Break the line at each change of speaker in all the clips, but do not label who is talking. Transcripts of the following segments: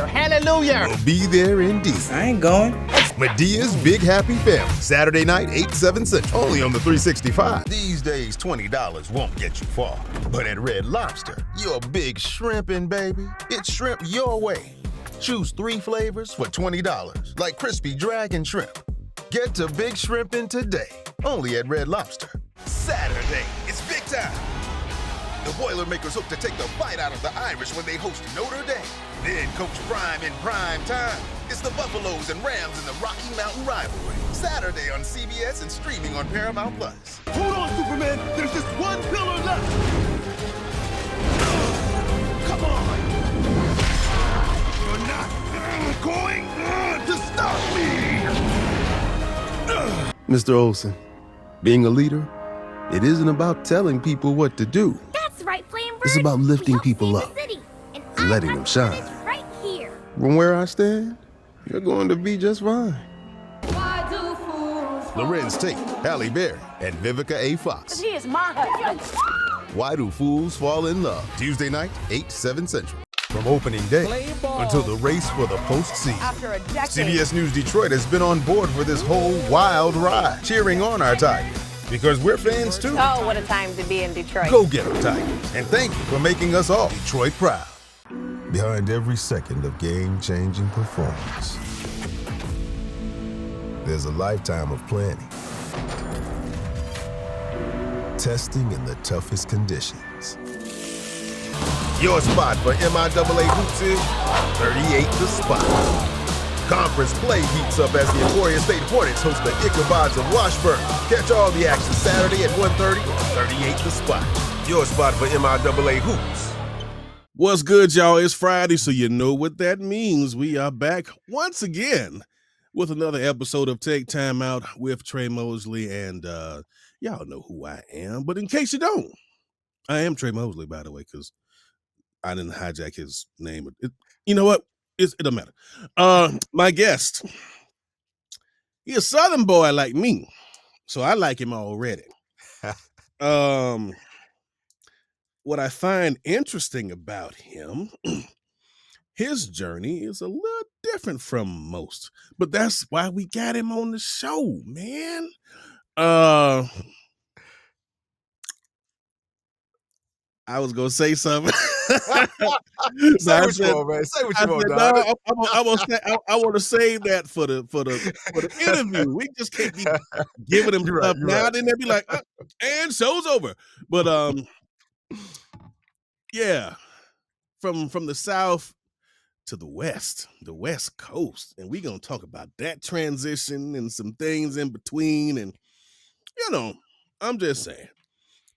Hallelujah. Hallelujah.
We'll be there indeed.
I ain't going.
Medea's Big Happy Family, Saturday night, 8, 7 Central, only on the 365.
These days, $20 won't get you far. But at Red Lobster, you're big shrimping, baby. It's shrimp your way. Choose 3 flavors for $20, like crispy dragon shrimp. Get to big shrimping today, only at Red Lobster. Saturday, it's big time. The Boilermakers hope to take the fight out of the Irish when they host Notre Dame. Then Coach Prime in prime time. It's the Buffaloes and Rams in the Rocky Mountain rivalry. Saturday on CBS and streaming on Paramount+.
Hold on, Superman. There's just one pillar left. Come on. You're not going to stop me.
Mr. Olson, being a leader, it isn't about telling people what to do.
That's right, Flamebird.
It's about lifting people
We
up
help save the city,
and letting them shine.
It's right here.
From where I stand, you're going to be just fine.
Lorenz Tate, Halle Berry, and Vivica A. Fox.
He is my husband.
Why Do Fools Fall in Love? Tuesday night, 8, 7 Central. From opening day until the race for the postseason.
After a decade.
CBS News Detroit has been on board for this whole wild ride, cheering on our Tigers. Because we're fans too.
Oh, what a time to be in Detroit.
Go get them, Tigers. And thank you for making us all Detroit proud. Behind every second of game-changing performance, there's a lifetime of planning. Testing in the toughest conditions. Your spot for MIAA hoops is 38 The Spot. Conference play heats up as the Emporia State Hornets host the Ichabods of Washburn. Catch all the action Saturday at 1:30 on 38 The Spot. Your spot for MIAA hoops.
What's good, y'all? It's Friday, so you know what that means. We are back once again with another episode of Take Time Out with Tre Mosley, and y'all know who I am. But in case you don't, I am Tre Mosley, by the way, because I didn't hijack his name. You know what? It don't matter. My guest, he's a Southern boy like me, so I like him already. What I find interesting about him, his journey is a little different from most, but that's why we got him on the show, man. I was gonna say something.
Say what you want, man. Say what you want, dog.
I want to save that for the interview. We just can't be giving them stuff now. Right. Then they'll be like, and show's over. But yeah, from the South to the West Coast, and we're gonna talk about that transition and some things in between. And I'm just saying.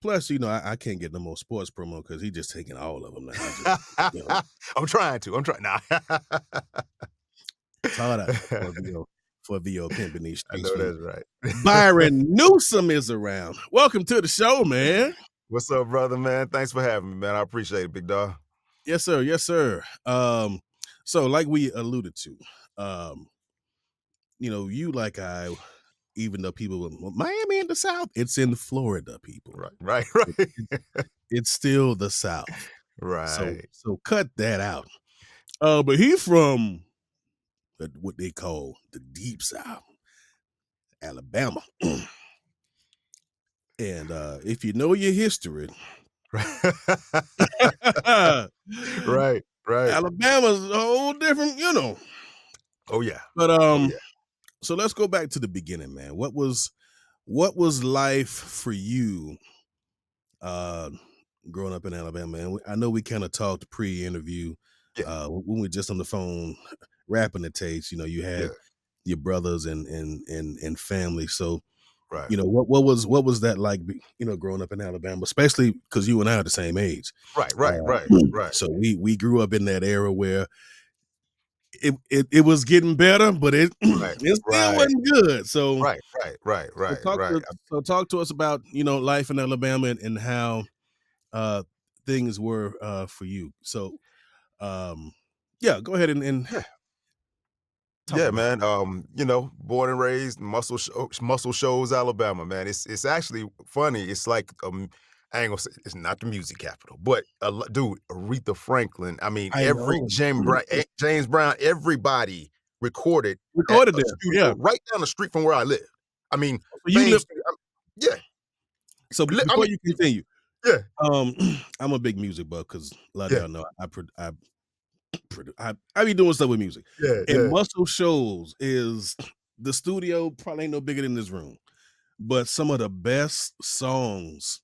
Plus, I can't get no more sports promo because he's just taking all of them now.
I'm trying to. Nah.
It's hard out for VO pimping these streets.
I know that's right.
Byron Newsome is around. Welcome to the show, man.
What's up, brother, man? Thanks for having me, man. I appreciate it, big dog.
Yes, sir. Yes, sir. So like we alluded to, you like I... Even though people were Miami in the South, it's in Florida, people.
Right.
It's still the South.
Right.
So cut that out. But he's from what they call the Deep South, Alabama. And if you know your history,
right.
Alabama's a whole different,
Oh yeah.
But So let's go back to the beginning, man. What was life for you growing up in Alabama? And I know we kind of talked pre-interview when we were just on the phone rapping the tapes. You had your brothers and family. So,
right.
What was that like? Growing up in Alabama, especially because you and I are the same age.
Right.
So we grew up in that era where it was getting better, but it still wasn't good. So
right.
So talk to us about life in Alabama and how things were for you. So go ahead and
man. Born and raised Muscle Shoals, Alabama, man. It's actually funny. It's like I ain't gonna say it's not the music capital, but dude, Aretha Franklin. I mean,
I
every
know.
James Brown, everybody recorded at
Recorded
a
there.
studio
Yeah.
right down the street from where I live. I mean,
So you
Fame
live.
Studio, yeah,
So
I
before
mean,
you continue,
yeah,
I'm a big music buff because a lot of
yeah,
y'all know I be doing stuff with music.
yeah,
And
yeah.
Muscle Shoals is the studio probably ain't no bigger than this room, but some of the best songs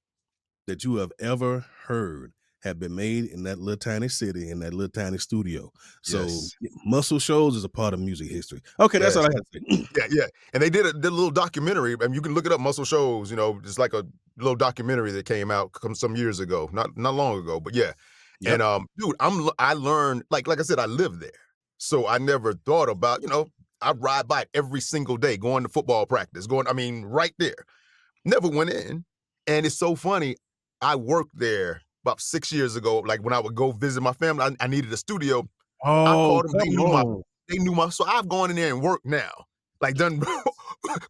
that you have ever heard have been made in that little tiny city, in that little tiny studio. So
Yes,
Muscle Shoals is a part of music history. Okay, that's all
yes.
I had to say.
Yeah, yeah. And they did a little documentary. I mean, you can look it up, Muscle Shoals. It's like a little documentary that came out some years ago, not long ago. But yeah,
Yep.
and dude, I learned like I said, I lived there, so I never thought about I ride by it every single day, going to football practice, I mean, right there. Never went in, and it's so funny. I worked there about 6 years ago. Like when I would go visit my family, I needed a studio. I
Oh,
called them.
come on.
They knew my. So I've gone in there and worked now, like done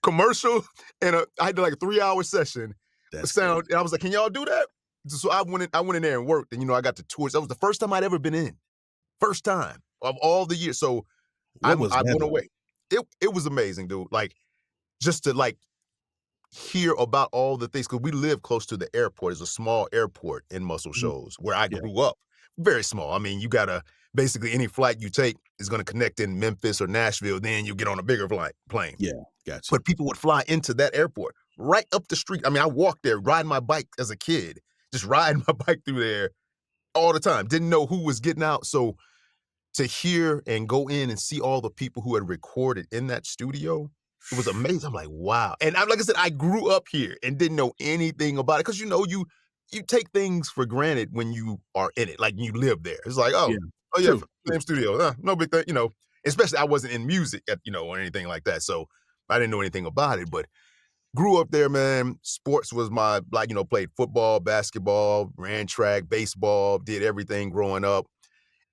commercial, and I did like a 3-hour session.
That's crazy.
Sound, and I was like, "Can y'all do that?" So I went in. I went in there and worked, and I got to tours. That was the first time I'd ever been in. First time of all the years. So
What was
I
that
went
like?
away. It was amazing, dude. Like just to hear about all the things because we live close to the airport. It's a small airport in Muscle
Mhm.
Shoals where I
Yeah.
grew up. Very small. I mean, you gotta basically any flight you take is gonna connect in Memphis or Nashville. Then you get on a bigger plane.
Yeah, gotcha.
But people would fly into that airport right up the street. I mean, I walked there riding my bike as a kid, just riding my bike through there all the time. Didn't know who was getting out. So to hear and go in and see all the people who had recorded in that studio, it was amazing. I'm like, wow. And like I said, I grew up here and didn't know anything about it because you take things for granted when you are in it, like you live there. It's like,
Yeah.
oh yeah,
True.
same studio, no big thing, Especially I wasn't in music, or anything like that, so I didn't know anything about it. But grew up there, man. Sports was my played football, basketball, ran track, baseball, did everything growing up.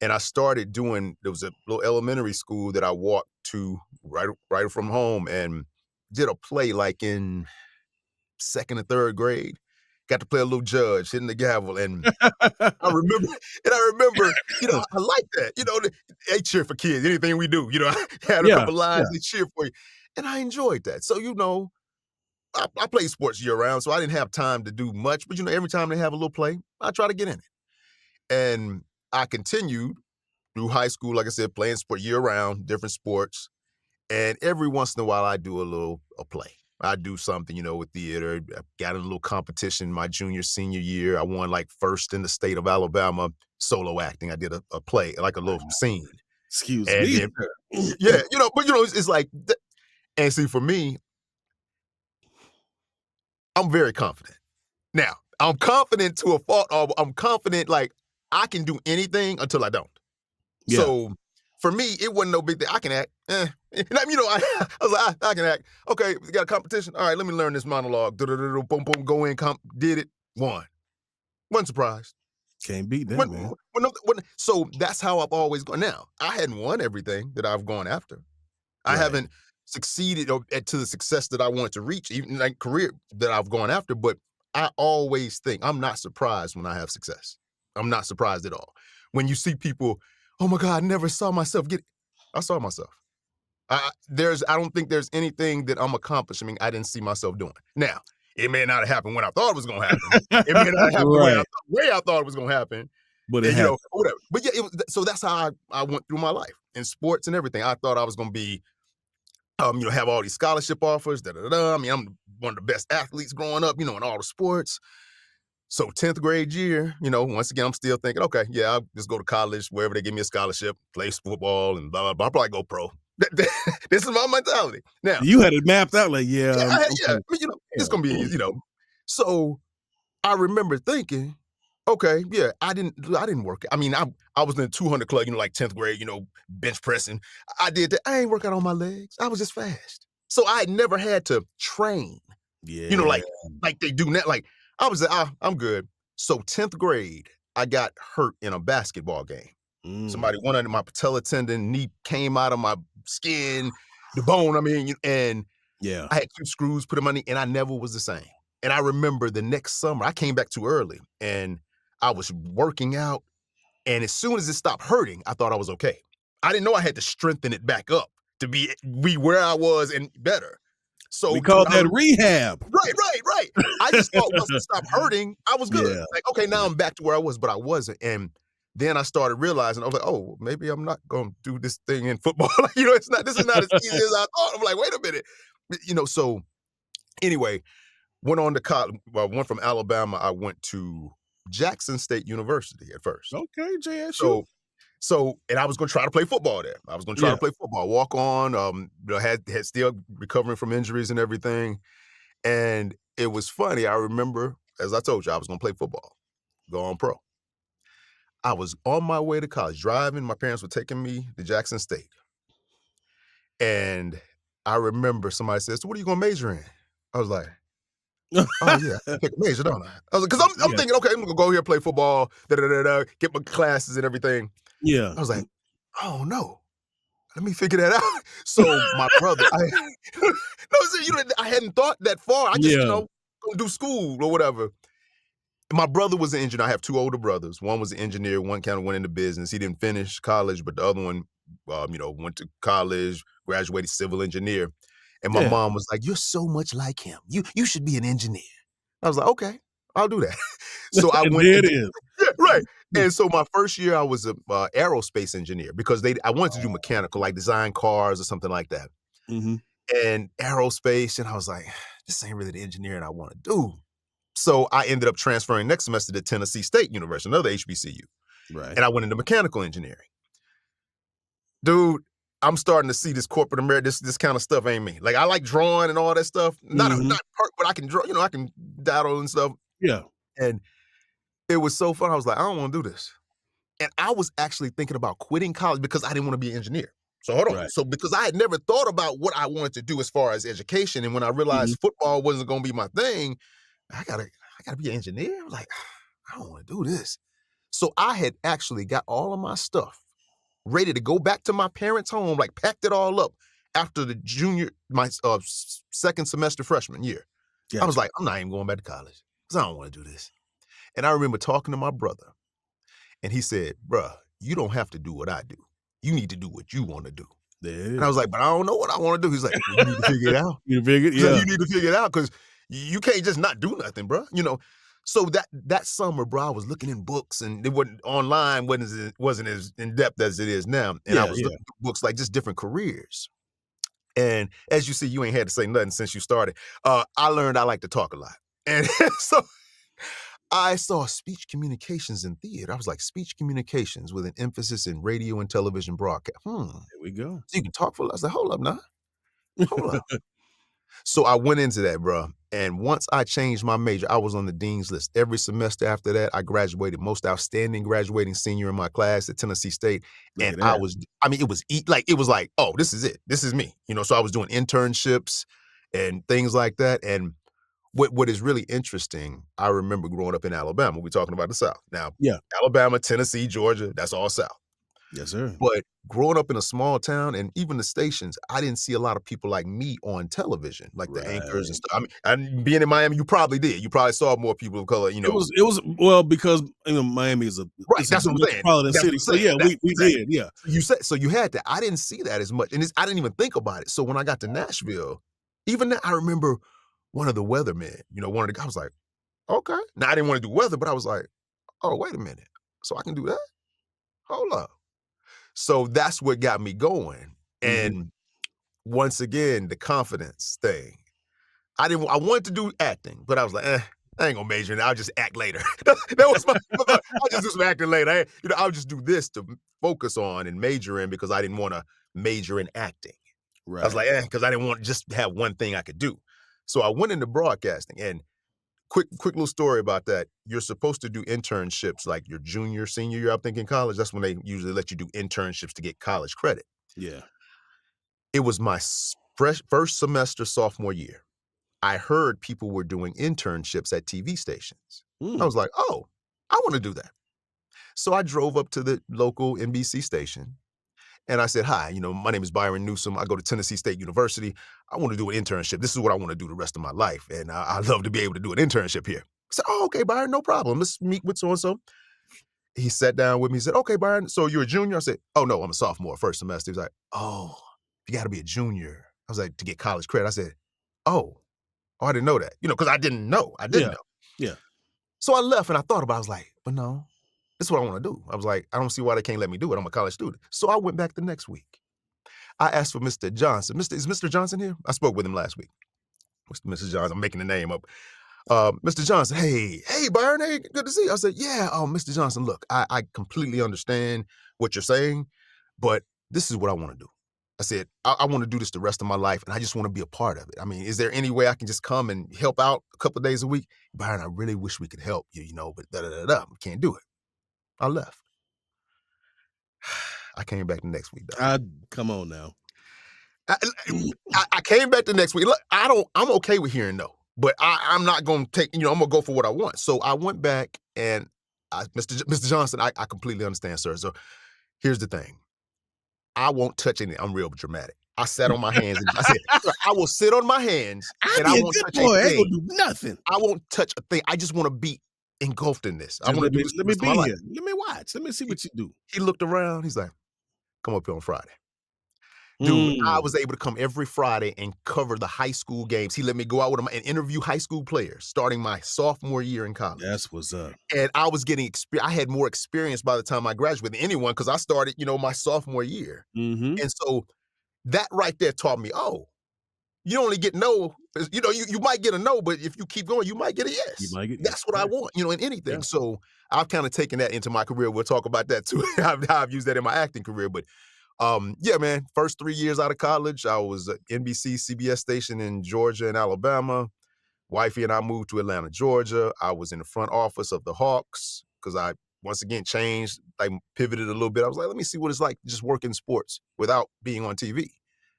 And I started there was a little elementary school that I walked to right from home and did a play like in second or third grade. Got to play a little judge, hitting the gavel. And I remember, I like that. They cheer for kids, anything we do, I had a
Yeah,
couple
yeah.
lines, they cheer for you. And I enjoyed that. So, I played sports year round, so I didn't have time to do much. But, every time they have a little play, I try to get in it. And I continued through high school, like I said, playing sport year round, different sports. And every once in a while, I do a play. I do something, with theater. I got in a little competition my junior, senior year. I won like first in the state of Alabama solo acting. I did a play, like a little scene.
Excuse
And
me,
then,
sir.
yeah, but it's like, and see, for me, I'm very confident. Now, I'm confident to a fault. I'm confident, like I can do anything until I don't.
Yeah.
So for me, it wasn't no big thing. I can act. I was like, I can act. Okay, we got a competition. All right, let me learn this monologue. Boom, boom, go in, did it, won. Wasn't surprised.
Can't beat that, man.
So that's how I've always gone. Now, I hadn't won everything that I've gone after. I
Right.
haven't succeeded to the success that I wanted to reach, even like career that I've gone after. But I always think I'm not surprised when I have success. I'm not surprised at all. When you see people, oh my God, I never saw myself get it. I saw myself. I don't think there's anything that I'm accomplishing I didn't see myself doing. Now, it may not have happened when I thought it was going to happen. It may not have happened
Right.
the way I thought it was going to happen.
But it
And,
happened.
whatever. But yeah, so that's how I went through my life in sports and everything. I thought I was going to be, have all these scholarship offers. I mean, I'm one of the best athletes growing up, in all the sports. So 10th grade year, once again, I'm still thinking, okay, yeah, I'll just go to college, wherever they give me a scholarship, play football and blah, blah, blah. I'll probably go pro. This is my mentality. Now,
You had it mapped out like,
yeah,
I'm
I
gonna
mean, it's going to be easy, So I remember thinking, okay, yeah, I didn't work. I mean, I was in the 200 club, like 10th grade, bench pressing. I did that. I ain't work out on my legs. I was just fast. So I had never had to train,
Yeah.
like they do now. Like I was like, I'm good. So 10th grade, I got hurt in a basketball game. Somebody went under my patella tendon, knee came out of my skin, the bone, and
Yeah.
I had 2 screws put in my knee, and I never was the same. And I remember the next summer, I came back too early and I was working out. And as soon as it stopped hurting, I thought I was okay. I didn't know I had to strengthen it back up to be where I was and better. So,
We
dude,
call that rehab.
right. I just thought once it stopped hurting, I was good.
Yeah.
Like, okay, now I'm back to where I was, but I wasn't. And then I started realizing, I was like, oh, maybe I'm not going to do this thing in football. This is not as easy as I thought. I'm like, wait a minute. So anyway, went on to college. Well, went from Alabama. I went to Jackson State University at first.
Okay, JSU.
And I was going to try to play football there. I was going to try to play football, walk on. Had still recovering from injuries and everything. And it was funny. I remember, as I told you, I was going to play football, go on pro. I was on my way to college, driving. My parents were taking me to Jackson State. And I remember somebody said, so what are you going to major in? I was like, oh, yeah, I pick a major, don't I? I was like, because I'm thinking, okay, I'm going to go here, play football, get my classes and everything.
Yeah.
I was like, oh, no. Let me figure that out. So my brother, I hadn't thought that far. I just, go do school or whatever. My brother was an engineer. I have two older brothers. One was an engineer. One kind of went into business. He didn't finish college, but the other one, went to college, graduated civil engineer. And my mom was like, you're so much like him. You should be an engineer. I was like, okay, I'll do that. So I went.
There it is.
Yeah, right. And so my first year, I was a aerospace engineer because I wanted to do mechanical, like design cars or something like that.
Mm-hmm.
And aerospace, and I was like, this ain't really the engineering I want to do. So I ended up transferring next semester to Tennessee State University, another HBCU.
Right.
And I went into mechanical engineering. Dude, I'm starting to see this corporate America, this kind of stuff ain't me. Like, I like drawing and all that stuff. Not but I can draw, I can daddle and stuff.
Yeah.
And it was so fun. I was like, I don't want to do this. And I was actually thinking about quitting college because I didn't want to be an engineer. So hold on.
Right.
So because I had never thought about what I wanted to do as far as education. And when I realized football wasn't going to be my thing, I gotta be an engineer. I was like, I don't want to do this. So I had actually got all of my stuff ready to go back to my parents' home, like packed it all up after my second semester freshman year.
Gotcha.
I was like, I'm not even going back to college because I don't want to do this. And I remember talking to my brother, and he said, bruh, you don't have to do what I do. You need to do what you want to do. And I was like, but I don't know what I want to do. He's like, well, you need to figure it out.
You figured, yeah.
You need to figure it out because you can't just not do nothing, bro. So that summer, bro, I was looking in books, and it wasn't as in depth as it is now. And I was looking at books like just different careers. And as you see, you ain't had to say nothing since you started. I learned I like to talk a lot, and so I saw speech communications in theater. I was like, speech communications with an emphasis in radio and television broadcast.
There we go.
So you can talk for. I was like, hold up now, hold up. So I went into that, bro. And once I changed my major, I was on the dean's list. Every semester after that, I graduated, most outstanding graduating senior in my class at Tennessee State. And it was like, oh, this is it. This is me. So I was doing internships and things like that. And what is really interesting, I remember growing up in Alabama. We're talking about the South. Now, Alabama, Tennessee, Georgia, that's all South.
Yes, sir.
But growing up in a small town and even the stations, I didn't see a lot of people like me on television, like the anchors and stuff. And being in Miami, you probably did. You probably saw more people of color,
It was because Miami is
that's what I'm saying.
Metropolitan city. So yeah, we did. Yeah.
So you had that. I didn't see that as much, and I didn't even think about it. So when I got to Nashville, even that, I remember one of the weathermen. One of the guys was like, "Okay." Now I didn't want to do weather, but I was like, "Oh, wait a minute. So I can do that? Hold up." So that's what got me going. And once again, the confidence thing. I wanted to do acting, but I was like, I ain't gonna major in it. I'll just act later. that was I'll just do some acting later. I'll just do this to focus on and major in because I didn't want to major in acting.
Right.
I was like, because I didn't want to just have one thing I could do. So I went into broadcasting. And quick little story about that. You're supposed to do internships like your junior, senior year, I think, in college. That's when they usually let you do internships to get college credit.
Yeah. It
was my first semester sophomore year. I heard people were doing internships at TV stations. I was like, oh, I want to do that. So I drove up to the local NBC station,
And I said, hi, my name is Byron Newsome. I go to Tennessee State University. I want to do an internship. This is what I want to do the rest of my life. And I'd love to be able to do an internship here. I said, oh, okay, Byron, no problem. Let's meet with so-and-so. He sat down with me. He said, okay, Byron, so you're a junior? I said, oh, no, I'm a sophomore, first semester. He was like, oh, you got to be a junior. I was like, to get college credit. I said, oh, I didn't know that. Because I didn't know. I didn't know.
Yeah.
So I left and I thought about it. I was like, but no, this is what I want to do. I was like, I don't see why they can't let me do it. I'm a college student. So I went back the next week. I asked for Mr. Johnson. Is Mr. Johnson here? I spoke with him last week. Mr. Johnson, I'm making the name up. Mr. Johnson, hey, Byron, hey, good to see you. I said, yeah, Mr. Johnson, look, I completely understand what you're saying, but this is what I want to do. I said, I want to do this the rest of my life, and I just want to be a part of it. I mean, is there any way I can just come and help out a couple of days a week? Byron, I really wish we could help you, but we can't do it. I left. I came back the next week, though.
Come on now.
I came back the next week. Look, I'm okay with hearing no, but I'm not going to take, I'm going to go for what I want. So I went back and Mr. Johnson, I completely understand, sir. So here's the thing. I won't touch anything. I'm real dramatic. I sat on my hands and I said, I will sit on my hands and I won't touch
boy.
a thing.
I ain't gonna do nothing.
I won't touch a thing. I just want to be engulfed in this. I want to do this.
Let me be here. Let me watch. Let me see what you do.
He looked around. He's like, come up here on Friday. Dude, I was able to come every Friday and cover the high school games. He let me go out with him and interview high school players starting my sophomore year in college.
That's what's up.
And I was getting experience. I had more experience by the time I graduated than anyone because I started, my sophomore year.
Mm-hmm.
And so that right there taught me, you only get no. You might get a no, but if you keep going, you might get a yes.
You might get
That's what I want, in anything.
Yeah.
So I've kind of taken that into my career. We'll talk about that too. I've used that in my acting career, but yeah, man, first 3 years out of college, I was at NBC, CBS station in Georgia and Alabama. Wifey and I moved to Atlanta, Georgia. I was in the front office of the Hawks because I, once again, changed, I pivoted a little bit. I was like, let me see what it's like just working sports without being on TV.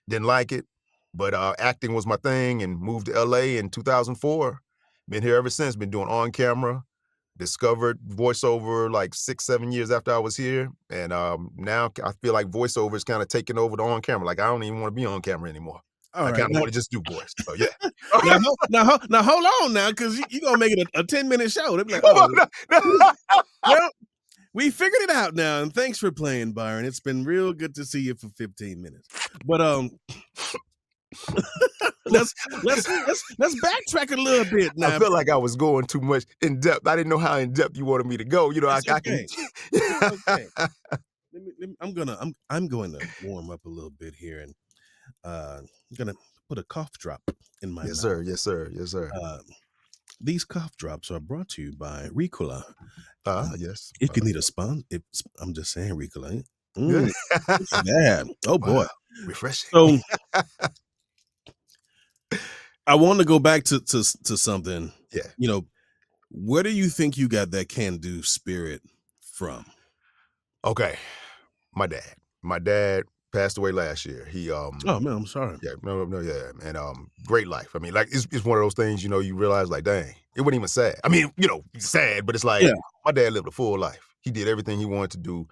Didn't like it, but acting was my thing and moved to LA in 2004. Been here ever since, been doing on camera. Discovered voiceover like 6-7 years after I was here. And now I feel like voiceover is kind of taking over the on camera. Like I don't even want to be on camera anymore. I kind of want to just do voice. So yeah.
now hold on now, because you're going to make it a 10-minute show. They'll be like, well, we figured it out now. And thanks for playing, Byron. It's been real good to see you for 15 minutes. But let's backtrack a little bit now.
I felt like I was going too much in depth. I didn't know how in depth you wanted me to go. I can.
Okay. I'm going to warm up a little bit here, and I'm gonna put a cough drop in my mouth.
Sir. Yes, sir.
These cough drops are brought to you by Ricola.
Yes.
If you need a sponsor, I'm just saying Ricola. Yeah. Oh boy,
wow. Refreshing.
So I want to go back to something.
Yeah.
Where do you think you got that can-do spirit from?
Okay. My dad passed away last year. He
oh man, I'm sorry.
Yeah, no, yeah. And great life. I mean, like it's one of those things, you realize like, dang, it wasn't even sad. I mean, sad, but it's like my dad lived a full life. He did everything he wanted to do.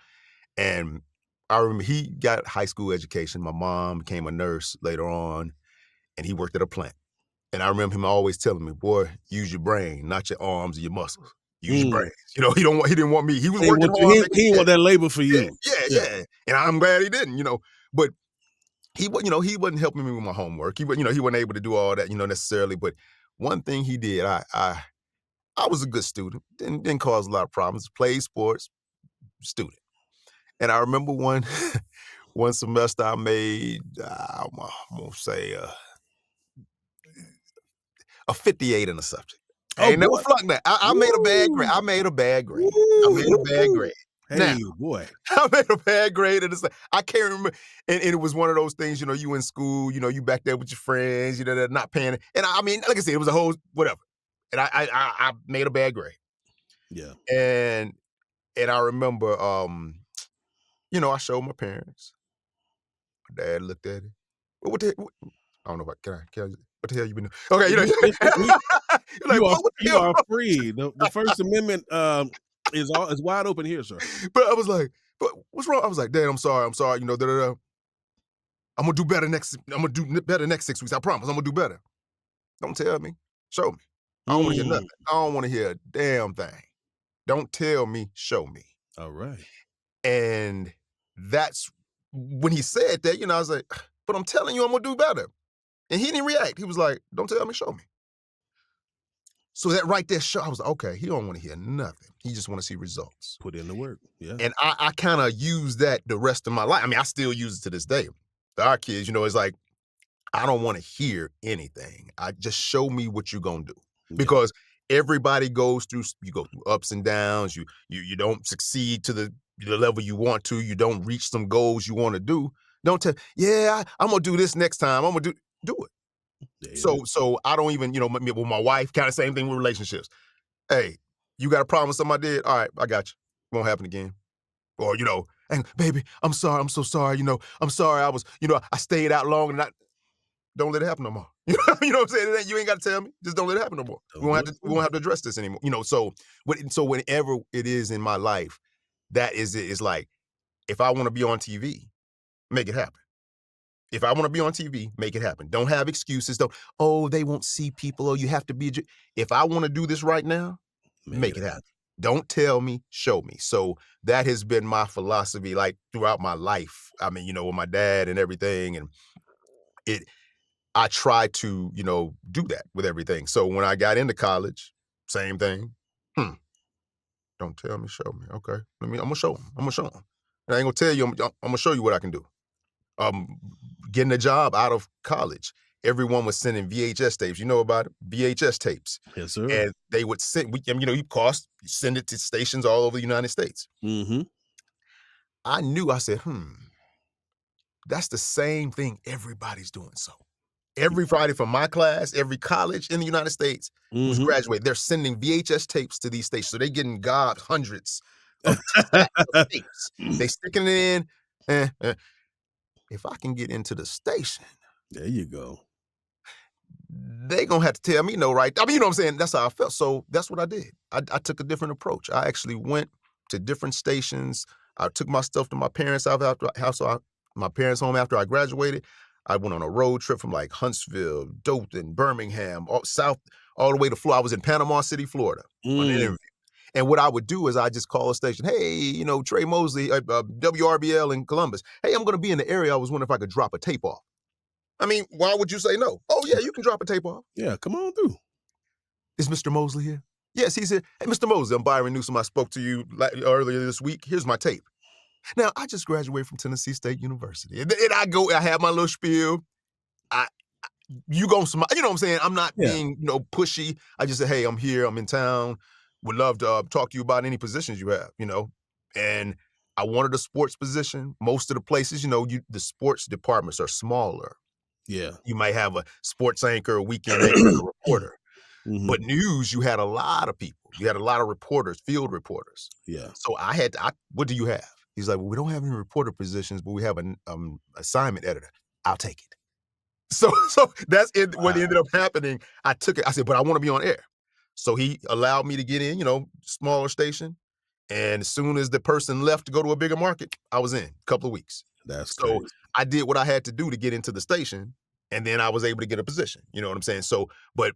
And I remember he got high school education. My mom became a nurse later on, and he worked at a plant. And I remember him always telling me, boy, use your brain, not your arms or your muscles. Use your brains. He didn't want me. He was working hard.
He didn't want that labor for you.
Yeah. And I'm glad he didn't, But he wasn't helping me with my homework. He wasn't able to do all that, necessarily. But one thing he did, I was a good student. Didn't cause a lot of problems. Played sports, student. And I remember one semester I made, I'm going to say a 58 in a subject. I ain't never flunked that. I made a bad grade. I made a bad grade.
Hey,
now,
boy.
I made a bad grade. And it's like, I can't remember. And it was one of those things, you in school, you back there with your friends, they're not paying. And I mean, like I said, it was a whole whatever. And I made a bad grade.
Yeah.
And I remember, I showed my parents. My dad looked at it. What the hell? I don't know if can I what the hell you been doing? Okay,
you are free. The First Amendment is wide open here, sir.
But I was like, But what's wrong? I was like, Dad, I'm sorry, you know, da da da. I'm gonna do better I'm gonna do better next 6 weeks. I promise. I'm gonna do better. Don't tell me. Show me. I don't want to hear
Mm.
nothing. I don't want to hear a damn thing. Don't tell me, show me.
All right.
And that's when he said that, you know, I was like, but I'm telling you, I'm gonna do better. And he didn't react. He was like, don't tell me, show me. So that right there, I was like, okay, he don't want to hear nothing. He just want to see results.
Put in the work. Yeah.
And I kind of use that the rest of my life. I mean, I still use it to this day. Our kids, you know, it's like, I don't want to hear anything. I just show me what you're gonna do.
Yeah.
Because everybody goes through, you go through ups and downs. You don't succeed to the level you want to. You don't reach some goals you want to do. Don't tell, yeah, I'm gonna do this next time. I'm gonna do it.
There you
So I don't even, you know, with my wife, kind of same thing with relationships. Hey, you got a problem with something I did? All right, I got you. Won't happen again. Or, you know, and baby, I'm sorry. I'm so sorry. You know, I'm sorry. I stayed out long and don't let it happen no more. You know what I'm saying? You ain't got to tell me. Just don't let it happen no more.
Don't do it.
We won't have to address this anymore. You know, so whenever it is in my life, that is it. It's like, if I want to be on TV, make it happen. If I want to be on TV, make it happen. Don't have excuses. Oh, they won't see people. Oh, you have to be. If I want to do this right now, make it happen. Don't tell me, show me. So that has been my philosophy, like throughout my life. I mean, you know, with my dad and everything, and I try to, you know, do that with everything. So when I got into college, same thing. Don't tell me, show me. Okay, I'm gonna show them. I'm gonna show them. And I ain't gonna tell you. I'm gonna show you what I can do. Getting a job out of college, everyone was sending VHS tapes. You know about it? VHS tapes.
Yes, sir.
And they would send, you know, you send it to stations all over the United States.
Mm-hmm.
I knew, I said, that's the same thing everybody's doing. So every Friday from my class, every college in the United States who's
Mm-hmm.
graduated, they're sending VHS tapes to these stations. So they're getting hundreds of stacks of tapes. They sticking it in. If I can get into the station,
There you go.
they gonna have to tell me no, right? I mean, you know what I'm saying? That's how I felt. So that's what I did. I took a different approach. I actually went to different stations. I took my stuff to my parents' my parents' home after I graduated. I went on a road trip from like Huntsville, Dothan, Birmingham, all the way to Florida. I was in Panama City, Florida on an interview. And what I would do is I just call a station. Hey, you know, Tre Mosley, WRBL in Columbus. Hey, I'm going to be in the area. I was wondering if I could drop a tape off. I mean, why would you say no? Oh, yeah, you can drop a tape off.
Yeah, come on through.
Is Mr. Mosley here? Yes, he's here. Hey, Mr. Mosley, I'm Byron Newsome. I spoke to you earlier this week. Here's my tape. Now, I just graduated from Tennessee State University. And I have my little spiel. You gonna smile. You know what I'm saying? I'm not being, you know, pushy. I just say, hey, I'm here. I'm in town. Would love to talk to you about any positions you have, you know. And I wanted a sports position. Most of the places, you know, the sports departments are smaller.
Yeah.
You might have a sports anchor, a weekend anchor, a reporter.
Mm-hmm.
But news, you had a lot of people. You had a lot of reporters, field reporters.
Yeah.
So what do you have? He's like, well, we don't have any reporter positions, but we have an assignment editor. I'll take it. So that's it. What ended up happening. I took it. I said, but I want to be on air. So he allowed me to get in, you know, smaller station. And as soon as the person left to go to a bigger market, I was in a couple of weeks.
That's
So
crazy.
I did what I had to do to get into the station. And then I was able to get a position. You know what I'm saying? So, but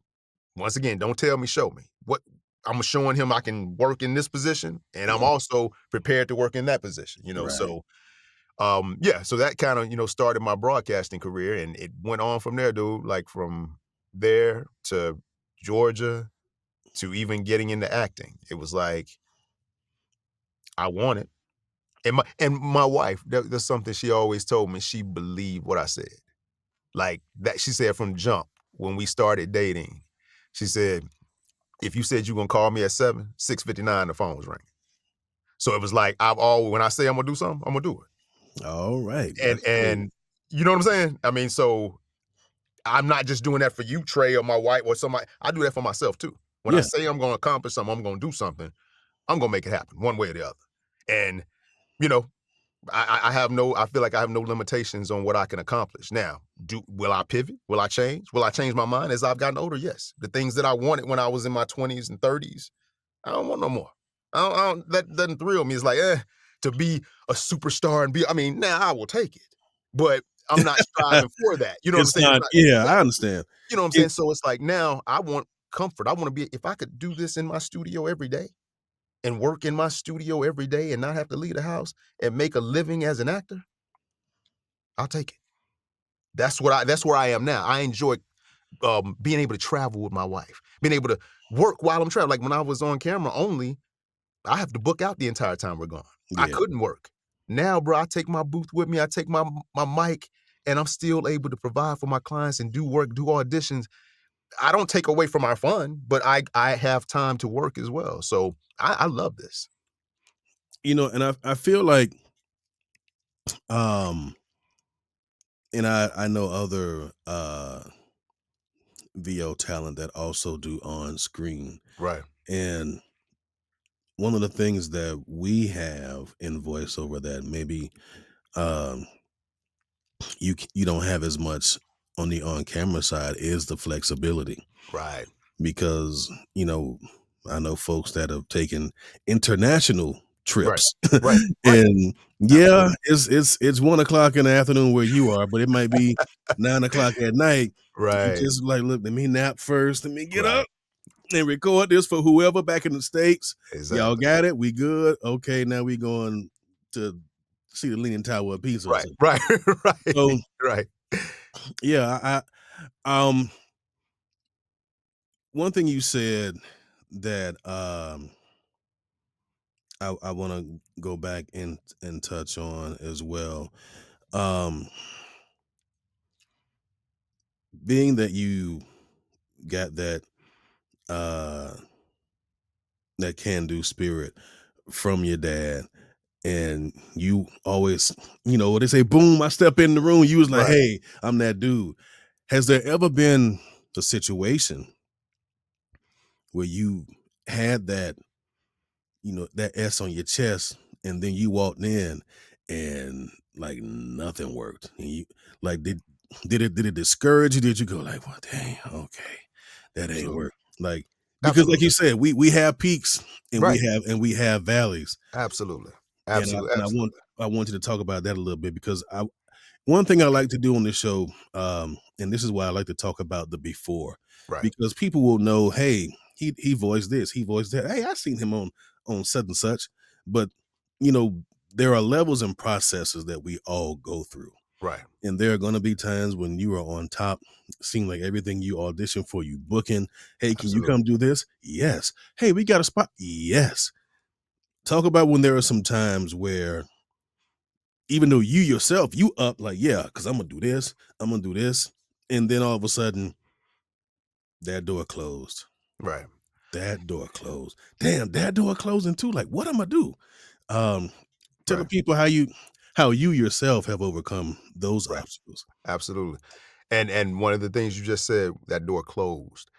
once again, don't tell me, show me. What I'm showing him I can work in this position. And I'm also prepared to work in that position, you know.
Right.
So so that kind of, you know, started my broadcasting career, and it went on from there, dude. Like from there to Georgia to even getting into acting. It was like I want it. And my wife, there's something she always told me. She believed what I said. Like that, she said from jump when we started dating, she said, if you said you're gonna call me at 6:59, the phone was ringing. So it was like when I say I'm gonna do something, I'm gonna do it.
All right.
And you know what I'm saying? I mean, so I'm not just doing that for you, Tre, or my wife or somebody. I do that for myself too. When I say I'm going to accomplish something, I'm going to do something, I'm going to make it happen one way or the other. And, you know, I feel like I have no limitations on what I can accomplish. Now, will I pivot? Will I change? Will I change my mind as I've gotten older? Yes. The things that I wanted when I was in my 20s and 30s, I don't want no more. That doesn't thrill me. It's like, to be a superstar and be. I mean, now I will take it, but I'm not striving for that. You know what I'm
It's
saying?
not, yeah, I understand.
You know what I'm
It
saying? So it's like now I want comfort. I want to be. If I could do this in my studio every day and work in my studio every day and not have to leave the house and make a living as an actor, I'll take it. That's where I am now. I enjoy being able to travel with my wife, being able to work while I'm traveling. Like when I was on camera only, I have to book out the entire time we're gone. I
yeah.
couldn't work. Now, bro, I take my booth with me. I take my mic, and I'm still able to provide for my clients and do work, do auditions. I don't take away from our fun, but I have time to work as well. So I love this.
And I feel like, um, and I know other VO talent that also do on screen.
Right.
And one of the things that we have in voiceover that maybe um you don't have as much on the on camera side is the flexibility,
Right.
because I know folks that have taken international
Right.
trips
Right. Right.
and yeah,
Absolutely.
it's 1 o'clock in the afternoon where you are, but it might be 9 o'clock at night. You
Right.
just like, look, let me nap first, let me get
Right.
up and record this for whoever back in the States. Y'all
Exactly.
got it, we good, okay, now we going to see the Leaning Tower of Pisa or
Right.
something.
Right. Right.
So
Right.
yeah, one thing you said that I want to go back and touch on as well. Um, being that you got uh that can do spirit from your dad, and you always, when they say boom, I step in the room, you was like,
Right.
hey, I'm that dude. Has there ever been a situation where you had that S on your chest, and then you walked in and like nothing worked, and you like did it discourage you? Did you go like, well, dang, okay, that ain't
Absolutely.
work? Like, because like
Absolutely.
you said, we have peaks and
Right.
we have valleys,
Absolutely.
and I
Absolutely.
and I want
Absolutely.
I want you to talk about that a little bit, because one thing I like to do on this show, and this is why I like to talk about the before,
Right.
because people will know, hey, he voiced this, he voiced that. Hey, I seen him on such and such, but you know, there are levels and processes that we all go through,
Right.
and there are going to be times when you are on top. Seem like everything you audition for, you booking. Hey, can you
Absolutely.
come do this? Yes. Hey, we got a spot. Yes. Talk about when there are some times where, even though you yourself, you up like, yeah, because I'm gonna do this, I'm gonna do this, and then all of a sudden, that door closed.
Right.
That door closed. Damn, that door closing too. Like, what am I do? Um, tell the
Right.
people how you yourself have overcome those
Right.
obstacles.
Absolutely. And one of the things you just said, that door closed.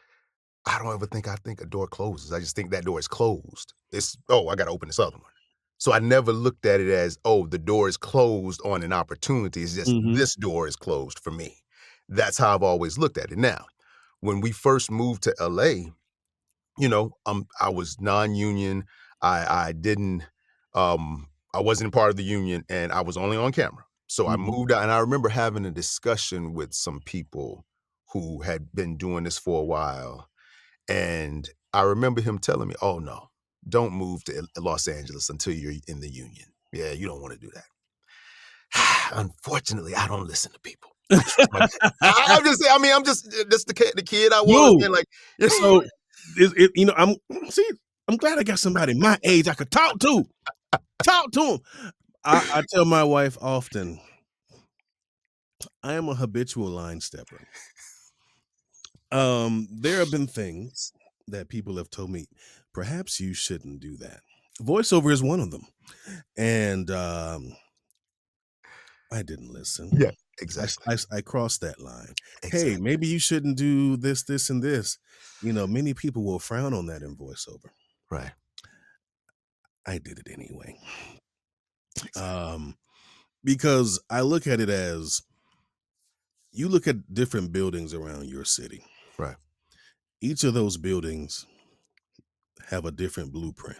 I don't ever think a door closes. I just think that door is closed. It's, oh, I got to open this other one. So I never looked at it as, oh, the door is closed on an opportunity. It's just
Hmm.
this door is closed for me. That's how I've always looked at it. Now, when we first moved to LA, I was non-union. I didn't I wasn't part of the union and I was only on camera. So I
Hmm.
moved out and I remember having a discussion with some people who had been doing this for a while. And I remember him telling me, "Oh no, don't move to Los Angeles until you're in the union. Yeah, you don't want to do that." Unfortunately, I don't listen to people. I trust my I'm just saying, I mean, I'm just that's the kid I was,
Yo,
man. Like,
so I'm glad I got somebody my age I could talk to. Talk to him. I tell my wife often, I am a habitual line stepper. There have been things that people have told me, perhaps you shouldn't do that. Voiceover is one of them. And I didn't listen.
yeah, exactly.
I crossed that line. Hey,
Exactly.
maybe you shouldn't do this, this, and this. Many people will frown on that in voiceover.
Right.
I did it anyway.
Exactly.
Um, because I look at it as, you look at different buildings around your city.
Right.
Each of those buildings have a different blueprint.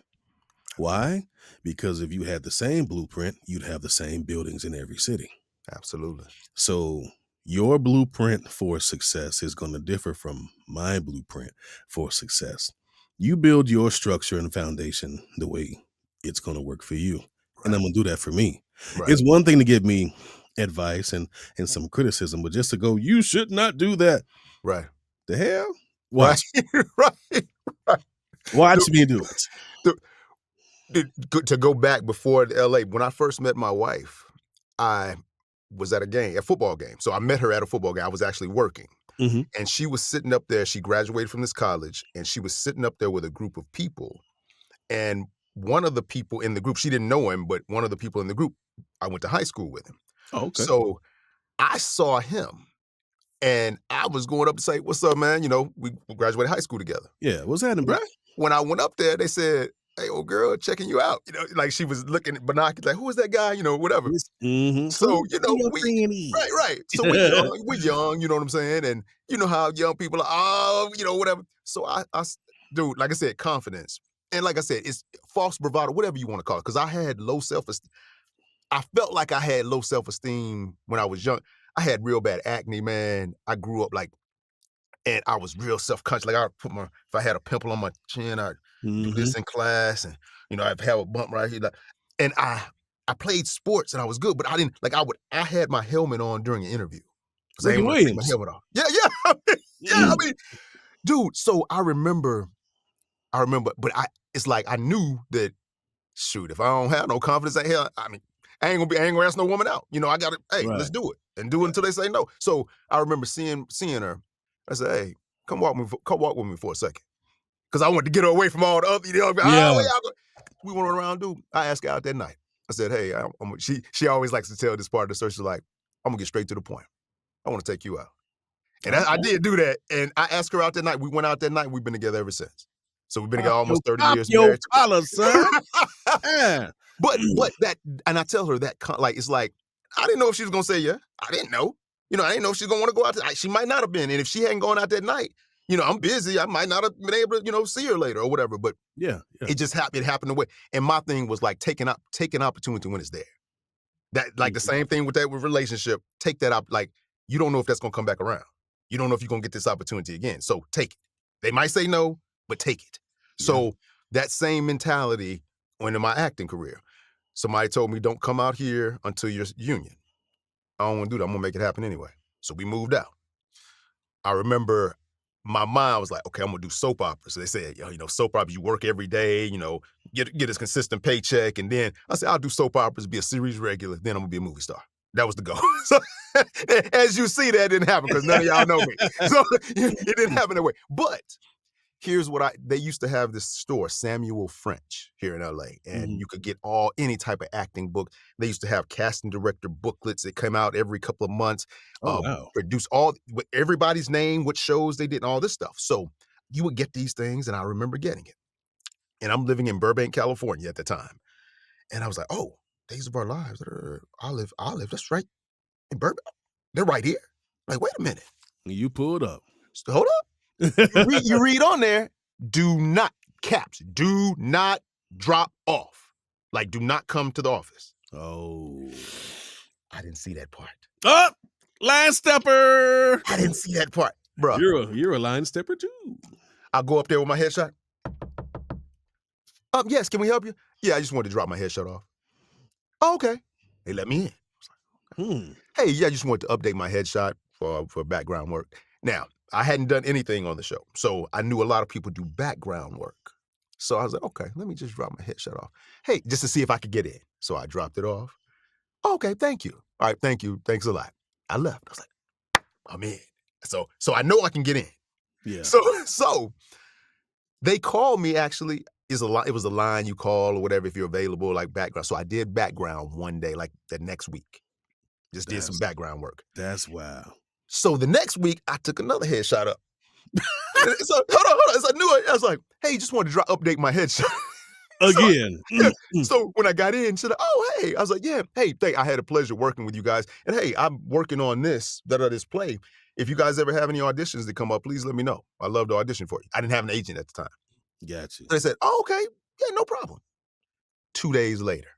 Why? Because if you had the same blueprint, you'd have the same buildings in every city.
Absolutely.
So your blueprint for success is going to differ from my blueprint for success. You build your structure and foundation the way it's going to work for you. And I'm going to do that for me.
Right.
It's one thing to give me advice and some criticism, but just to go, you should not do that.
Right.
The hell?
Right.
Watch.
Right.
Watch me do it.
To go back before LA, when I first met my wife, I was at a football game. So I met her at a football game. I was actually working.
Mhm.
And she was sitting up there. She graduated from this college, and she was sitting up there with a group of people. And one of the people in the group, she didn't know him, but one of the people in the group, I went to high school with him.
Oh, okay.
So I saw him, and I was going up to say, "What's up, man?" We graduated high school together.
Yeah, what's happening, bro?
When I went up there, they said, "Hey, old girl, checking you out." Like she was looking at binoculars, like, "Who is that guy?" Whatever.
Mm-hmm.
So, right. So we're young, you know what I'm saying? And you know how young people are, whatever. So dude, like I said, confidence. And like I said, it's false bravado, whatever you want to call it. Because I had low self-esteem. I felt like I had low self-esteem when I was young. I had real bad acne, man. I grew up and I was real self-conscious. Like if I had a pimple on my chin, I'd do this in class, and I'd have a bump right here. And I played sports and I was good, but I didn't I had my helmet on during an interview because I
Ricky
didn't want to take my
Williams.
helmet off. Yeah. I mean, dude. So I remember, but it's like I knew that. Shoot, if I don't have no confidence, I ain't gonna ask no woman out. I gotta, hey, let's
Right.
do it and do it until they say no. So I remember seeing her. I said, "Hey, come walk with me for a second," because I wanted to get her away from all the other.
Yeah.
We went around, dude. I asked her out that night. I said, "Hey, she always likes to tell this part of the story. She's like, I'm gonna get straight to the point. I want to take you out." And I did do that. And I asked her out that night. We went out that night. We've been together ever since. So we've been together almost 30 years.
Your
Married.
collar, son. Yeah.
But that, and I tell her that, it's like, I didn't know if she was gonna say yeah. I didn't know. I didn't know if she's gonna want to go out. She might not have been. And if she hadn't gone out that night, I'm busy. I might not have been able to, see her later or whatever. But
Yeah.
it just happened. It happened the way. And my thing was like taking opportunity when it's there. That the same thing with relationship. Take that up. Like, you don't know if that's gonna come back around. You don't know if you're gonna get this opportunity again. So take it. They might say no, but take it. So that same mentality went in my acting career. Somebody told me, don't come out here until you're union. I don't want to do that. I'm going to make it happen anyway. So we moved out. I remember my mind was like, okay, I'm going to do soap operas. So they said, soap operas, you work every day, get this consistent paycheck. And then I said, I'll do soap operas, be a series regular. Then I'm going to be a movie star. That was the goal. So as you see, that didn't happen because none of y'all know me. So it didn't happen that way. But here's what they used to have this store, Samuel French, here in LA, and you could get any type of acting book. They used to have casting director booklets that came out every couple of months,
Oh, wow.
produce all with everybody's name, what shows they did, and all this stuff. So you would get these things, and I remember getting it. And I'm living in Burbank, California at the time. And I was like, oh, Days of Our Lives, Olive, that's right in Burbank. They're right here. Like, wait a minute.
You pulled up.
Hold up. You read on there, do not drop off. Like, do not come to the office.
Oh.
I didn't see that part.
Oh, line stepper.
I didn't see that part, bro.
You're a line stepper too.
I'll go up there with my headshot. Yes, can we help you? Yeah, I just wanted to drop my headshot off. Oh, okay. They let me in. Hey, yeah, I just wanted to update my headshot for background work. Now, I hadn't done anything on the show, so I knew a lot of people do background work. So I was like, okay, let me just drop my headshot off. Hey, just to see if I could get in. So I dropped it off. Okay, thank you. All right, thank you. Thanks a lot. I left. I was like, I'm in. So I know I can get in.
Yeah.
So they called me, actually. It was a line you call or whatever if you're available, like background. So I did background one day, like the next week. Just did some background work.
That's wow.
So the next week, I took another headshot up. So hold on. So I knew it. I was like, hey, just wanted to update my headshot.
Again.
So when I got in, she said, oh, hey. I was like, yeah, hey, I had a pleasure working with you guys. And hey, I'm working on this play. If you guys ever have any auditions that come up, please let me know. I'd love to audition for you. I didn't have an agent at the time.
Gotcha.
They said, oh, okay. Yeah, no problem. 2 days later,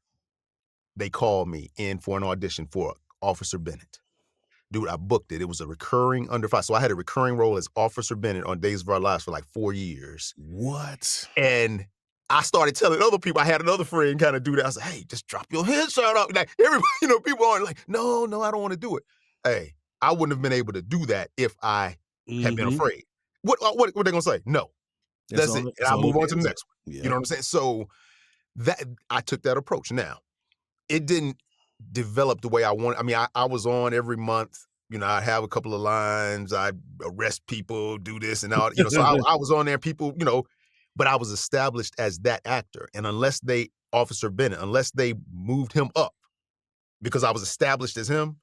they called me in for an audition for Officer Bennett. Dude, I booked it. It was a recurring under fire. So I had a recurring role as Officer Bennett on Days of Our Lives for like 4 years.
What?
And I started telling other people, I had another friend kind of do that. I was like, hey, just drop your headshot up. Like everybody, people aren't like, no, I don't want to do it. Hey, I wouldn't have been able to do that if I had been
Mhm.
afraid. What they gonna say? No. That's it. And
That's
I
all they
move on to
can
the
say.
next one. You
Yep.
know what I'm saying? So that I took that approach. Now, it didn't develop the way I wanted. I mean, I was on every month. I'd have a couple of lines. I'd arrest people, do this and all. So I was on there. People, but I was established as that actor. And Officer Bennett, unless they moved him up because I was established as him,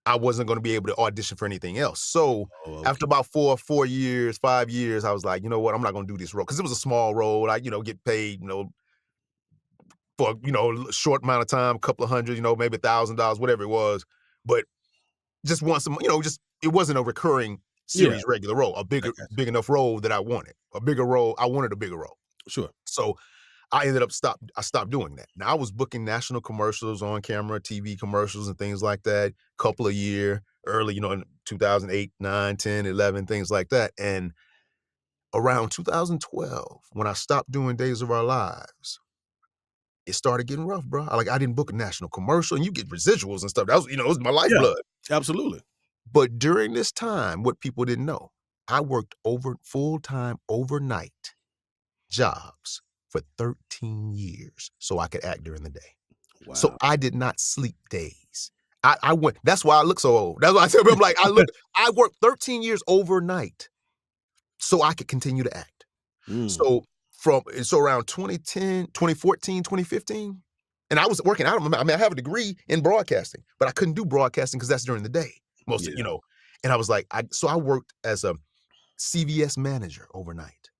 I wasn't going to be able to audition for anything else. So
Oh,
after
okay.
about 5 years, I was like, you know what? I'm not going to do this role because it was a small role. I, get paid, for a short amount of time, a couple of hundred, maybe $1,000, whatever it was. But just want some, just it wasn't a recurring
Yeah,
series regular role,
I got
big enough role that I wanted. A bigger role. I wanted a bigger role.
you. Sure.
So I stopped doing that. Now I was booking national commercials on camera, TV commercials and things like that, couple a year, early, in 2008, 9, 10, 11, things like that. And around 2012, when I stopped doing Days of Our Lives, it started getting rough, bro. I didn't book a national commercial and you get residuals and stuff. That was, it was my
Yeah,
lifeblood.
absolutely.
But during this time, what people didn't know, I worked over full-time overnight jobs for 13 years so I could act during the day. So
Wow.
I did not sleep days. I went, that's why I look so old. That's why I tell people, I'm like, I worked 13 years overnight so I could continue to act.
Mm,
So around 2010, 2014, 2015, and I was working out. I mean, I have a degree in broadcasting, but I couldn't do broadcasting because that's during the day. Most,
yeah.
and I was like, so I worked as a CVS manager overnight.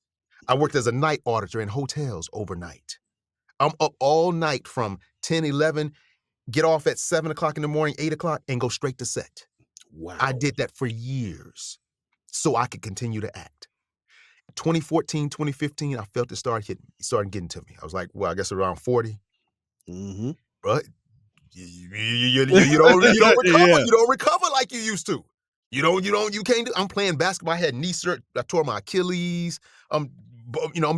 I worked as a night auditor in hotels overnight. I'm up all night from 10, 11, get off at 7 o'clock in the morning, 8 o'clock, and go straight to set. I
Wow.
did that for years so I could continue to act. 2014, 2015, I felt it started getting to me. I was like, well, I guess around 40,
Mhm.
but you don't recover.
Yeah.
You don't recover like you used to. You can't do. I'm playing basketball. I had knee surgery. I tore my Achilles. I'm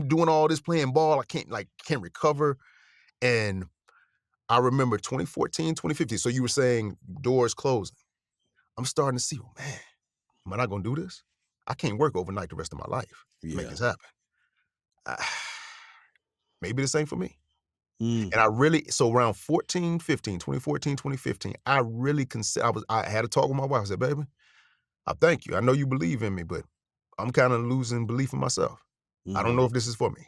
doing all this playing ball. I can't recover. And I remember 2014, 2015. So you were saying doors closing. I'm starting to see, oh man, am I not gonna do this? I can't work overnight the rest of my life to make
Yeah.
this happen. Ah, maybe this ain't for me.
Mm,
And I really, so around 2014, 2015, I really I had a talk with my wife. I said, baby, I thank you. I know you believe in me, but I'm kind of losing belief in myself. I don't know
mhm.
if this is for me.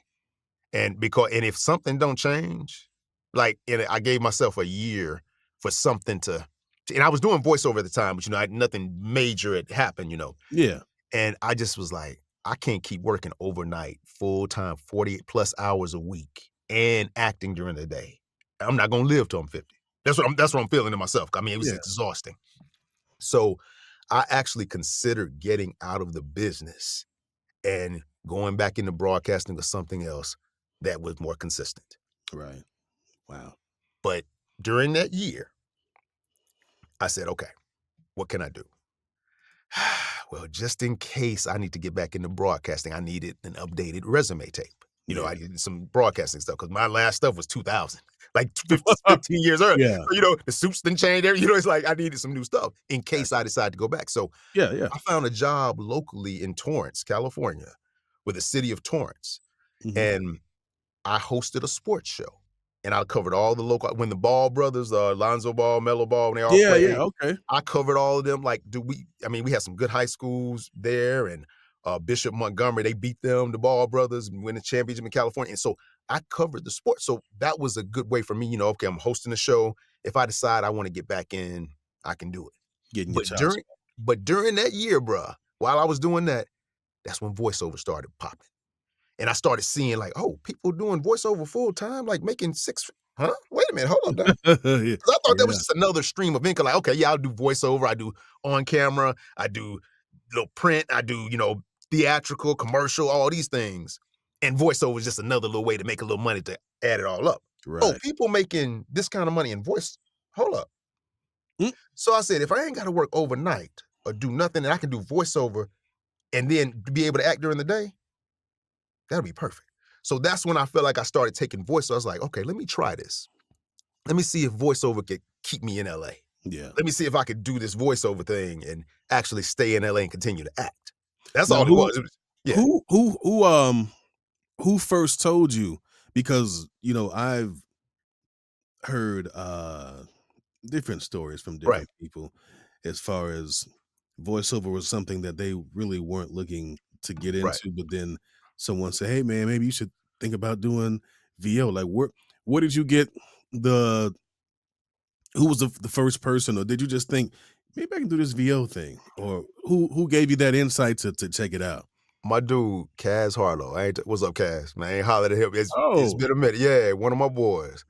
And if something don't change, and I gave myself a year for something and I was doing voiceover at the time, but nothing major had happened.
Yeah.
And I just was like, I can't keep working overnight, full time, 48 plus hours a week and acting during the day. I'm not gonna live till I'm 50. That's what I'm feeling in myself. I mean, it was
Yeah.
exhausting. So I actually considered getting out of the business and going back into broadcasting or something else that was more consistent.
Right. Wow.
But during that year, I said, okay, what can I do? Well, just in case I need to get back into broadcasting, I needed an updated resume tape. I
Yeah.
needed some broadcasting stuff because my last stuff was 2000, like 15 years early.
Yeah.
So, the suits didn't change. It's like I needed some new stuff in case I
Gotcha.
decide to go back. So
Yeah, yeah.
I found a job locally in Torrance, California, with the city of Torrance.
Mhm.
And I hosted a sports show. And I covered all the local when the Ball brothers, Lonzo Ball, Melo Ball, when they all
Yeah, yeah,
played,
okay.
I covered all of them. We had some good high schools there and Bishop Montgomery, they beat them, the Ball brothers, and win the championship in California. And so I covered the sport. So that was a good way for me, okay, I'm hosting a show. If I decide I want to get back in, I can do it.
Getting your
But
chops.
during that year, bruh, while I was doing that, that's when voiceover started popping. And I started seeing oh, people doing voiceover full time, like making huh? Wait a minute, hold up now.
Yeah.
'Cause I thought that was
Yeah.
just another stream of income. Like, okay, yeah, I'll do voiceover, I do on camera, I do little print, I do, theatrical, commercial, all these things. And voiceover is just another little way to make a little money to add it all up. Oh,
Right.
people making this kind of money in voice. Hold up.
Mm,
So I said, if I ain't got to work overnight or do nothing and I can do voiceover and then be able to act during the day, that'll be perfect. So that's when I felt like I started taking voice. So I was like, okay, let me try this. Let me see if voiceover could keep me in LA.
yeah.
Let me see if I could do this voiceover thing and actually stay in LA and continue to act. That's
Now
all it was. Yeah,
who first told you? Because, I've heard different stories from
right,
different people as far as voiceover was something that they really weren't looking to get
right.
into, but then someone said, "Hey man, maybe you should think about doing VO." Like where did you get the who was the first person, or did you just think maybe I can do this VO thing? Or who gave you that insight to check it out?
My dude, Kaz Harlow. What's up, Kaz? Man, I ain't hollered at him. It's
Oh,
been a minute. Yeah, one of my boys.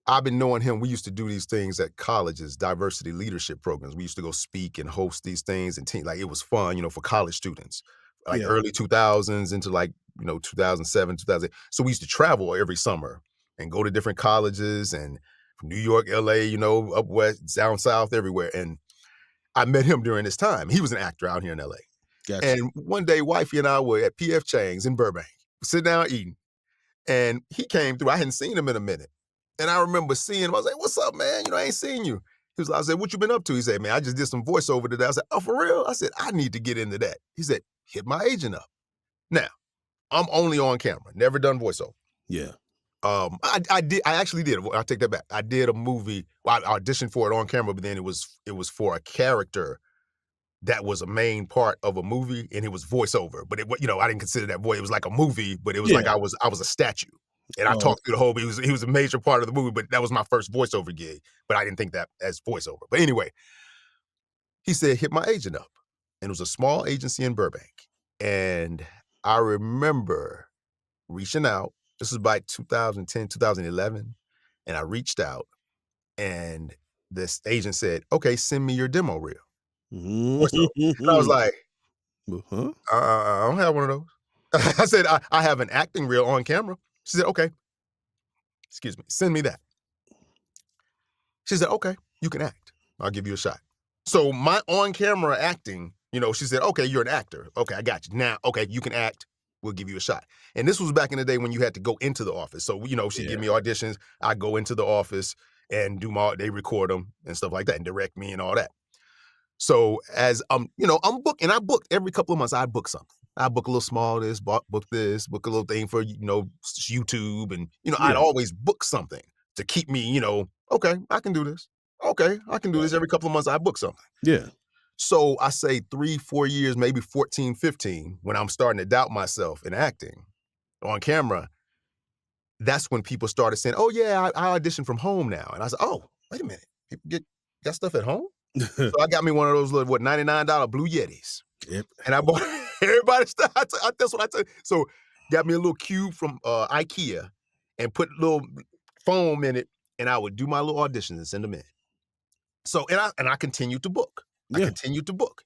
I've been knowing him. We used to do these things at colleges, diversity leadership programs. We used to go speak and host these things and like it was fun, for college students, like
yeah,
early 2000s into 2007, 2008. So we used to travel every summer and go to different colleges and from New York, LA, up west, down south, everywhere. And I met him during this time. He was an actor out here in LA.
gotcha.
And one day, wifey and I were at PF Chang's in Burbank, sitting down eating. And he came through. I hadn't seen him in a minute. And I remember seeing him. I was like, what's up, man? I ain't seen you. I said, what you been up to? He said, man, I just did some voiceover today. I said, oh, for real? I said, I need to get into that. He said, hit my agent up. Now, I'm only on camera, never done voiceover.
Yeah.
I actually did. I'll take that back. I did a movie. Well, I auditioned for it on camera, but then it was for a character that was a main part of a movie, and it was voiceover. But I didn't consider that voice. It was like a movie, but it was like
Yeah.
I was a statue, and I
Oh,
talked through the whole. He was a major part of the movie, but that was my first voiceover gig. But I didn't think that as voiceover. But anyway, he said hit my agent up, and it was a small agency in Burbank, and I remember reaching out. This was by 2010, 2011, and I reached out, and this agent said, "Okay, send me your demo reel, voiceover." And I was like,
uh-huh.
I don't have one of those. I said, I have an acting reel on camera. She said, okay, excuse me, send me that. She said, okay, you can act. I'll give you a shot. So my on-camera acting, she said, okay, you're an actor. Okay, I got you. Now, okay, you can act. We'll give you a shot. And this was back in the day when you had to go into the office. So, she'd give
Yeah.
me auditions. I go into the office and they record them and stuff like that and direct me and all that. So as I'm booking, I booked every couple of months, I book something. I book a little small this, book this, book a little thing for, YouTube. And, I'd
Yeah.
always book something to keep me, okay, I can do this. Okay, I can do
Right.
this. Every couple of months, I book something.
Yeah.
So I say 3, 4 years, maybe 14, 15, when I'm starting to doubt myself in acting on camera, that's when people started saying, oh, yeah, I audition from home now. And I said, oh, wait a minute. People got stuff at home? So I got me one of those little, $99 Blue Yetis.
Yep.
And I bought everybody stuff. That's what I tell you. So got me a little cube from IKEA and put a little foam in it, and I would do my little auditions and send them in. So and I continued to book. I
Yeah.
continued to book.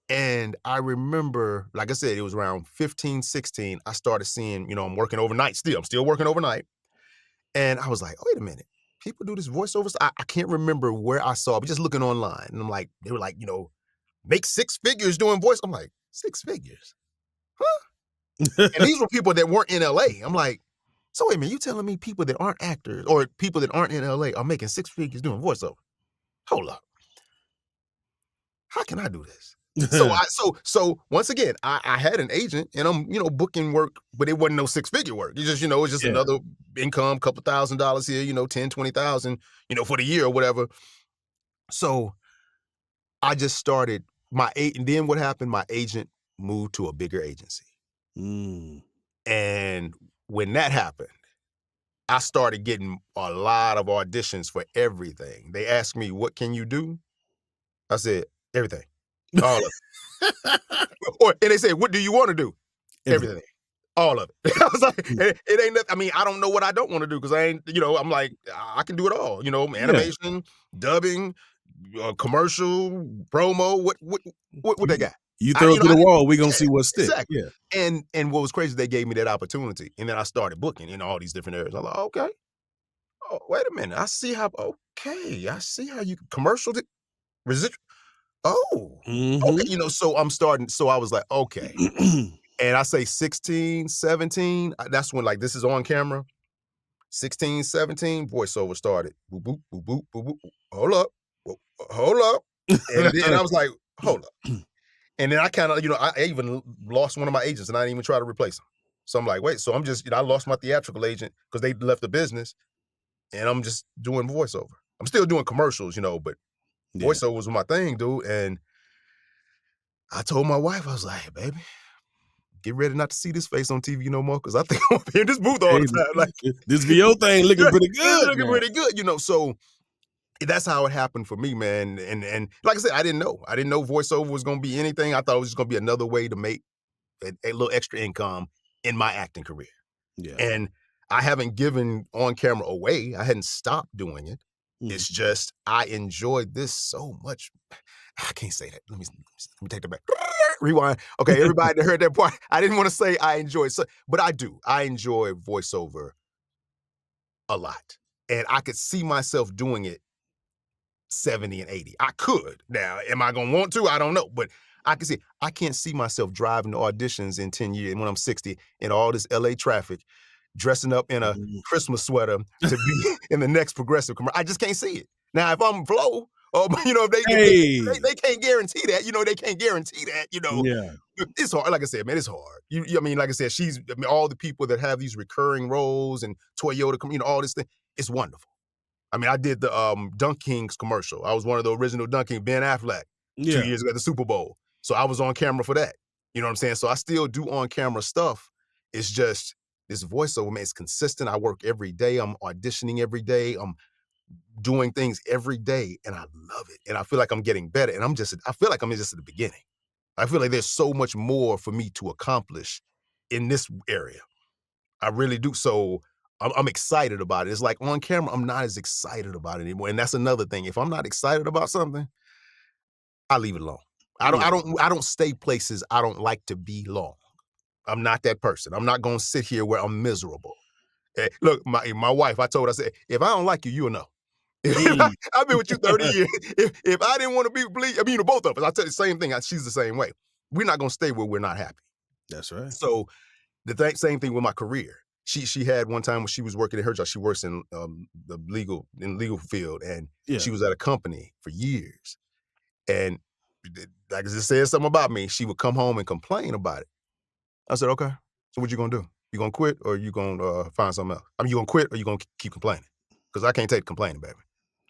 And I remember, like I said, it was around 15, 16. I started seeing, I'm working overnight still. I'm still working overnight. And I was like, wait a minute. People do this voiceover stuff. I can't remember where I saw it, but just looking online. And I'm like, they were like, make 6 figures doing voice. I'm like, 6 figures? Huh? And these were people that weren't in LA. I'm like, so wait a minute, you telling me people that aren't actors or people that aren't in LA are making 6 figures doing voiceover? Hold up. How can I do this? So once again, I had an agent and I'm, booking work, but it wasn't no 6-figure work. It's just
Yeah.
another income, couple $1,000s here, 10, 20,000, for the year or whatever. So I just started and then what happened? My agent moved to a bigger agency.
Mm.
And when that happened, I started getting a lot of auditions for everything. They asked me, what can you do? I said, everything, all of it. And they said, what do you want to do?
Everything.
Everything, all of it. I was like,
Mm.
it ain't nothing. I mean, I don't know what I don't want to do because I ain't, I'm like, I can do it all,
Yeah.
animation, dubbing, commercial, promo, what they got?
You throw it to
I
the
didn't,
wall, we gonna
yeah,
see what stick.
exactly.
Yeah.
And what was crazy, they gave me that opportunity, and then I started booking in all these different areas. I'm like, okay. oh, wait a minute. I see how you commercial residual. Oh, okay.
Mhm.
So so I was like, okay. And I say 16, 17. That's when like this is on camera. 16, 17, voiceover started. Boop, boop, boop, boop, boop, boop. Hold up. Hold up. And then I was like, hold up. And then I kind of, I even lost one of my agents and I didn't even try to replace him. So I'm like, wait, so I'm just, I lost my theatrical agent because they left the business and I'm just doing voiceover. I'm still doing commercials, but
Yeah.
voiceover was my thing, dude. And I told my wife, I was like, hey, baby, get ready not to see this face on TV no more because I think I'm gonna be in this booth all
Hey,
the time. Like,
this VO thing looking pretty
it's
good
looking
now.
pretty good, So that's how it happened for me, man. And like I said, I didn't know. I didn't know voiceover was gonna be anything. I thought it was just gonna be another way to make a little extra income in my acting career.
Yeah.
And I haven't given on camera away. I hadn't stopped doing it.
Mhm.
It's just I enjoyed this so much. I can't say that. Let me take that back. Rewind. Okay, everybody that heard that part. I didn't want to say I enjoy it, but I do. I enjoy voiceover a lot, and I could see myself doing it 70 and 80. I could. Now, am I gonna want to? I don't know. But I can't see myself driving to auditions in 10 years when I'm 60 in all this LA traffic, dressing up in a
Mhm.
Christmas sweater to be in the next progressive commercial. I just can't see it. Now, if I'm Flo, or if they
Hey.
can't guarantee that, they can't guarantee that,
Yeah.
it's hard. Like I said, man, it's hard. I mean, like I said, all the people that have these recurring roles and Toyota, all this thing, it's wonderful. I mean, I did the Dunk Kings commercial. I was one of the original Dunk King, Ben Affleck, 2
Yeah.
years ago at the Super Bowl. So I was on camera for that. You know what I'm saying? So I still do on camera stuff. It's just this voiceover, man, it's consistent. I work every day. I'm auditioning every day. I'm doing things every day, and I love it. And I feel like I'm getting better. And I feel like I'm just at the beginning. I feel like there's so much more for me to accomplish in this area. I really do. So I'm excited about it. It's like on camera, I'm not as excited about it anymore. And that's another thing. If I'm not excited about something, I leave it alone.
Yeah.
I don't stay places I don't like to be long. I'm not that person. I'm not gonna sit here where I'm miserable. Look, my wife, I said, if I don't like you, you'll know.
Mm.
I've been with you 30 years. If I didn't want to be bleed, I mean, both of us, I tell you the same thing. She's the same way. We're not gonna stay where we're not happy.
That's right.
So same thing with my career. She had one time when she was working at her job. She works in the legal field, and
Yeah.
she was at a company for years. And like it said something about me. She would come home and complain about it. I said, okay. So what you gonna do? You gonna quit or you gonna find something else? I mean, you gonna quit or you gonna keep complaining? Because I can't take complaining, baby.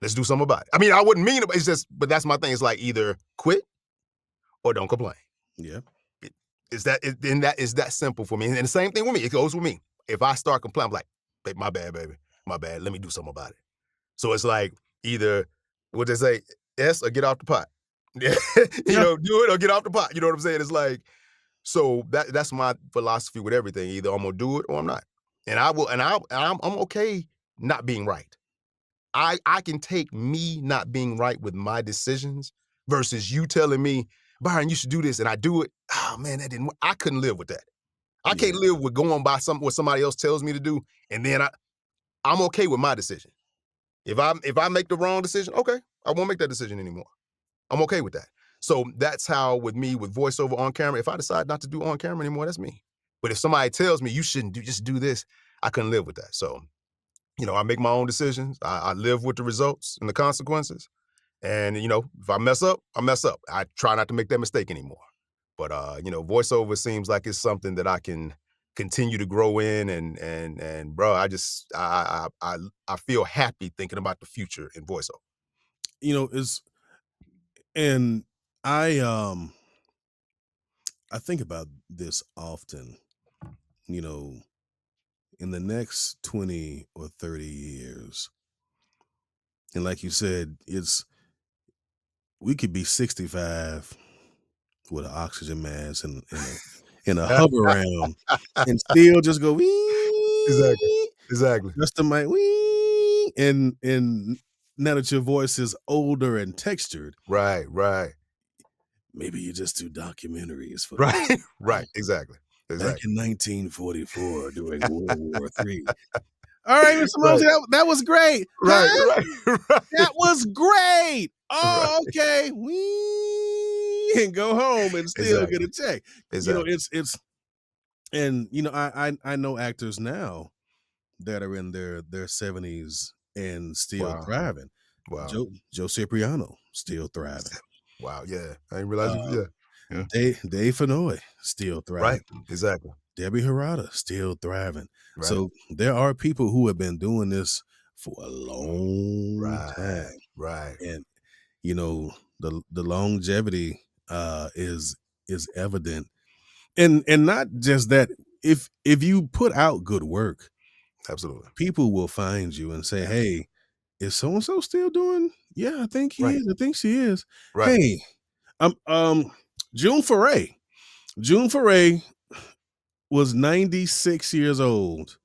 Let's do something about it. I mean, I wouldn't mean it, but but that's my thing. It's like either quit or don't complain.
Yeah.
It, then that is that simple for me. And the same thing with me. It goes with me. If I start complaining, I'm like, babe, my bad, baby. My bad. Let me do something about it. So it's like either what they say, yes, or get off the pot.
Yeah.
Do it or get off the pot. You know what I'm saying? It's like, so that's my philosophy with everything. Either I'm gonna do it or I'm not. And I will, and I'm okay not being right. I can take me not being right with my decisions versus you telling me, Byron, you should do this, and I do it. Oh man, that didn't work. I couldn't live with that. I
Yeah.
can't live with going by what somebody else tells me to do, and then I'm okay with my decision. If I make the wrong decision, okay, I won't make that decision anymore. I'm okay with that. So that's how with me with voiceover on camera. If I decide not to do on camera anymore, that's me. But if somebody tells me you shouldn't just do this, I couldn't live with that. So I make my own decisions. I live with the results and the consequences. And if I mess up, I mess up. I try not to make that mistake anymore. But voiceover seems like it's something that I can continue to grow in, and bro, I feel happy thinking about the future in voiceover.
It's and I think about this often, you know, in the next 20 or 30 years. And like you said, we could be 65 with an oxygen mask and a hover round and still just go
Exactly.
wee,
Exactly.
just the mic wee, and now that your voice is older and textured,
Right. Right.
maybe you just do documentaries for the
Right.
people.
Right. Exactly.
Back
Exactly.
in 1944 during World War III, All right, Mr.
Right.
Mosley, that was great.
Right,
Huh?
right, right.
That was great.
Right.
Oh, okay. We and go home and still get
Exactly.
a check. You know,
Exactly.
it's and you know, I know actors now that are in their 70s and still
Wow.
thriving.
Wow.
Joe Cipriano still thriving.
Wow. Yeah. I didn't realize
Uh,
yeah. Yeah.
Dave Fennoy still
Right.
thriving.
Exactly.
Debbie Harada still thriving.
Right.
So there are people who have been doing this for a long
Right.
time,
Right.
and you know the longevity is evident, and not just that. If you put out good work,
Absolutely.
people will find you and say,
Absolutely.
"Hey, is so and so still doing? Yeah, I think he
Right.
is. I think she is.
Right.
Hey, June Foray. June Foray was 96 years old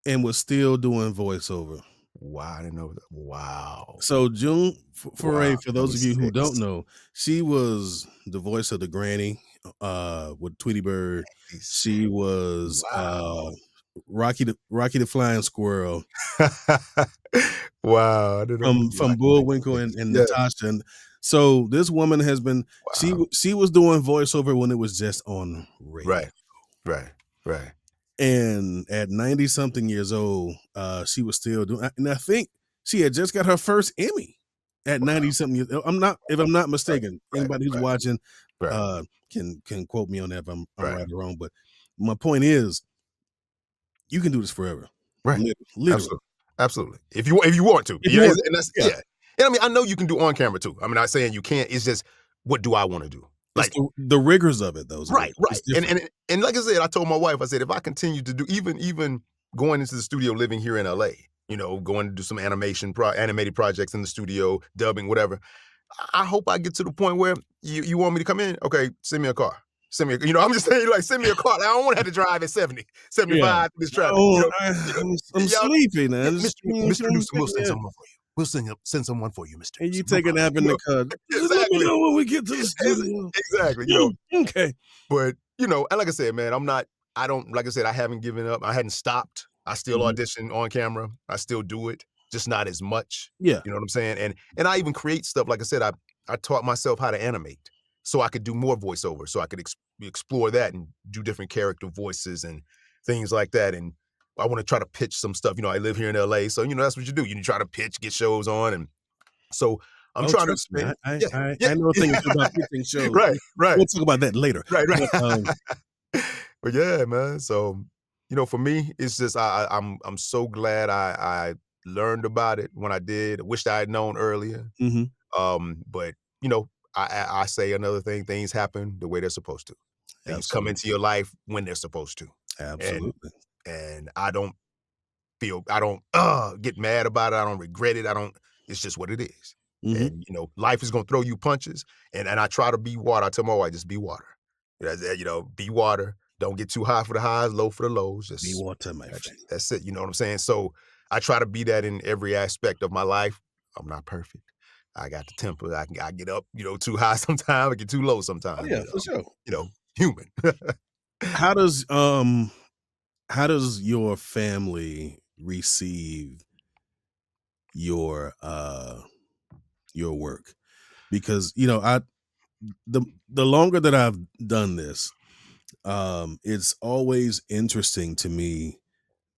and was still doing voiceover.
Wow. I didn't know that. Wow.
So June
Wow.
Foray, for those of you who
96.
don't know, she was the voice of the granny with Tweety Bird. She was
Wow.
Rocky the Flying Squirrel
Wow. I didn't know.
from
Lucky
Bullwinkle
96.
and
Yeah.
Natasha. And so this woman has been
Wow.
she was doing voiceover when it was just on radio.
Right. Right. Right.
And at 90 something years old, she was still doing, and I think she had just got her first Emmy at 90 something years. If I'm not
Right.
mistaken.
Right.
Anybody who's
Right.
watching
Right.
can quote me on that if I'm
Right.
right or wrong. But my point is, you can do this forever.
Right.
Literally.
Absolutely. Absolutely. If you want to.
If you
Yeah.
want
And that's
yeah.
yeah. And I mean, I know you can do on camera too. I'm not saying you can't. It's just what do I want to do?
It's
Like
the rigors of it, though.
right, right.
It's different.
And like I said, I told my wife, I said, if I continue to do even going into the studio, living here in LA, going to do some animated projects in the studio, dubbing, whatever. I hope I get to the point where you want me to come in. Okay, send me a car. Send me I'm just saying, like, send me a car. I don't want to have to drive at 70,
Yeah.
75 through this traffic.
Oh,
You know,
I'm
y'all-
sleepy now.
Mr. Newsom, we'll send
Yeah.
someone for you. We'll send someone for you, Mr.
And you
Newsom. No
take a
problem.
nap in the car. Let me
Exactly.
know when we get to the studio.
Exactly.
Okay.
But, and like I said, man, I don't, like I said, I haven't given up. I hadn't stopped. I still
Mhm.
audition on camera. I still do it, just not as much.
Yeah.
You know what I'm saying? And I even create stuff. Like I said, I taught myself how to animate so I could do more voiceover, so I could explore that and do different character voices and things like that. And I want to try to pitch some stuff. I live here in LA, so, that's what you do. You try to pitch, get shows on. And so I'm
Oh,
trying to
trust me.
expand.
I
Yeah.
I
Yeah.
I know a thing or two about pitching shows.
Right. Right.
We'll talk about that later.
Right, right.
But,
But yeah, man. So, for me, it's just I'm so glad I learned about it when I did. I wished I had known earlier.
mhm.
But I say another thing, things happen the way they're supposed to. Things come
Absolutely.
into your life when they're supposed to.
Absolutely.
And I don't get mad about it. I don't regret it. It's just what it is.
Mhm.
And life is gonna throw you punches. And I try to be water. I tell my wife, just be water. Be water. Don't get too high for the highs, low for the lows.
Be
Just
water, my friend.
that's it. You know what I'm saying? So I try to be that in every aspect of my life. I'm not perfect. I got the temper. I get up, too high sometimes. I get too low
Oh,
sometimes.
yeah, for sure.
Human.
How does your family receive your work? Because, the longer that I've done this, it's always interesting to me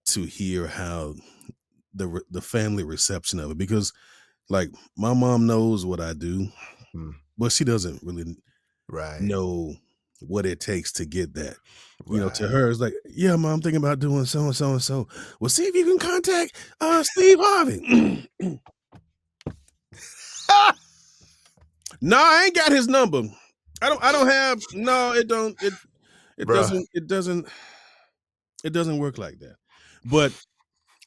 to hear how the family reception of it, because like my mom knows what I do,
Mm,
but she doesn't really
right.
know what it takes to get that. To
Right.
her, it's like, yeah, mom, I'm thinking about doing so and so and so. Well, see if you can contact Steve Harvey. No, I ain't got his number. I don't have no, it don't it
Bruh.
doesn't work like that. But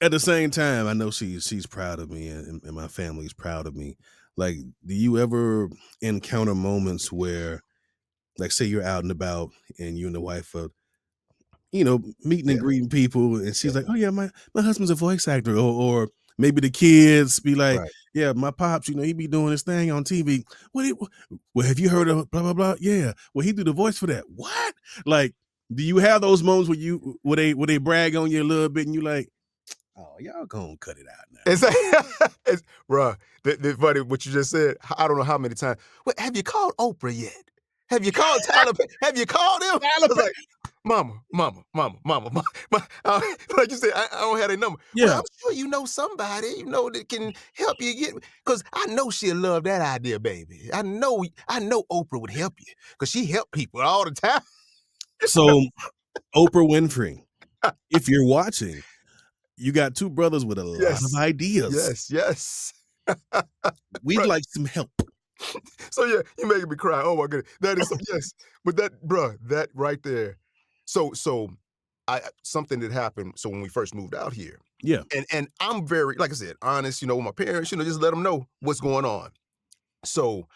at the same time, I know she's proud of me, and my family's proud of me. Like, do you ever encounter moments where, like, say you're out and about and you and the wife are, meeting and
Yeah.
greeting people, and she's
Yeah.
like, "Oh yeah, my husband's a voice actor," or maybe the kids be like,
Right.
"Yeah, my pops, he be doing his thing on TV. Well, have you heard of blah blah blah? Yeah, well, he do the voice for that. What? Like, do you have those moments where they brag on you a little bit, and you like, Oh, y'all gonna cut it out now.
It's bruh, the funny what you just said, I don't know how many times. "Well, have you called Oprah yet? Have you called Tyler Perry? Have you called him?" I was like, mama, like you said, I don't have their number. Well,
Yeah.
I'm sure you know somebody, that can help you because I know she'll love that idea, baby. I know Oprah would help you because she help people all the time.
So, Oprah Winfrey, if you're watching, you got two brothers with a lot of
Yes.
ideas.
Yes.
We'd
Right.
like some help.
So yeah, you making me cry. Oh my goodness, that is yes. But that right there. So I something that happened. So when we first moved out here,
Yeah.
and I'm very, like I said, honest. With my parents. Just let them know what's going on. So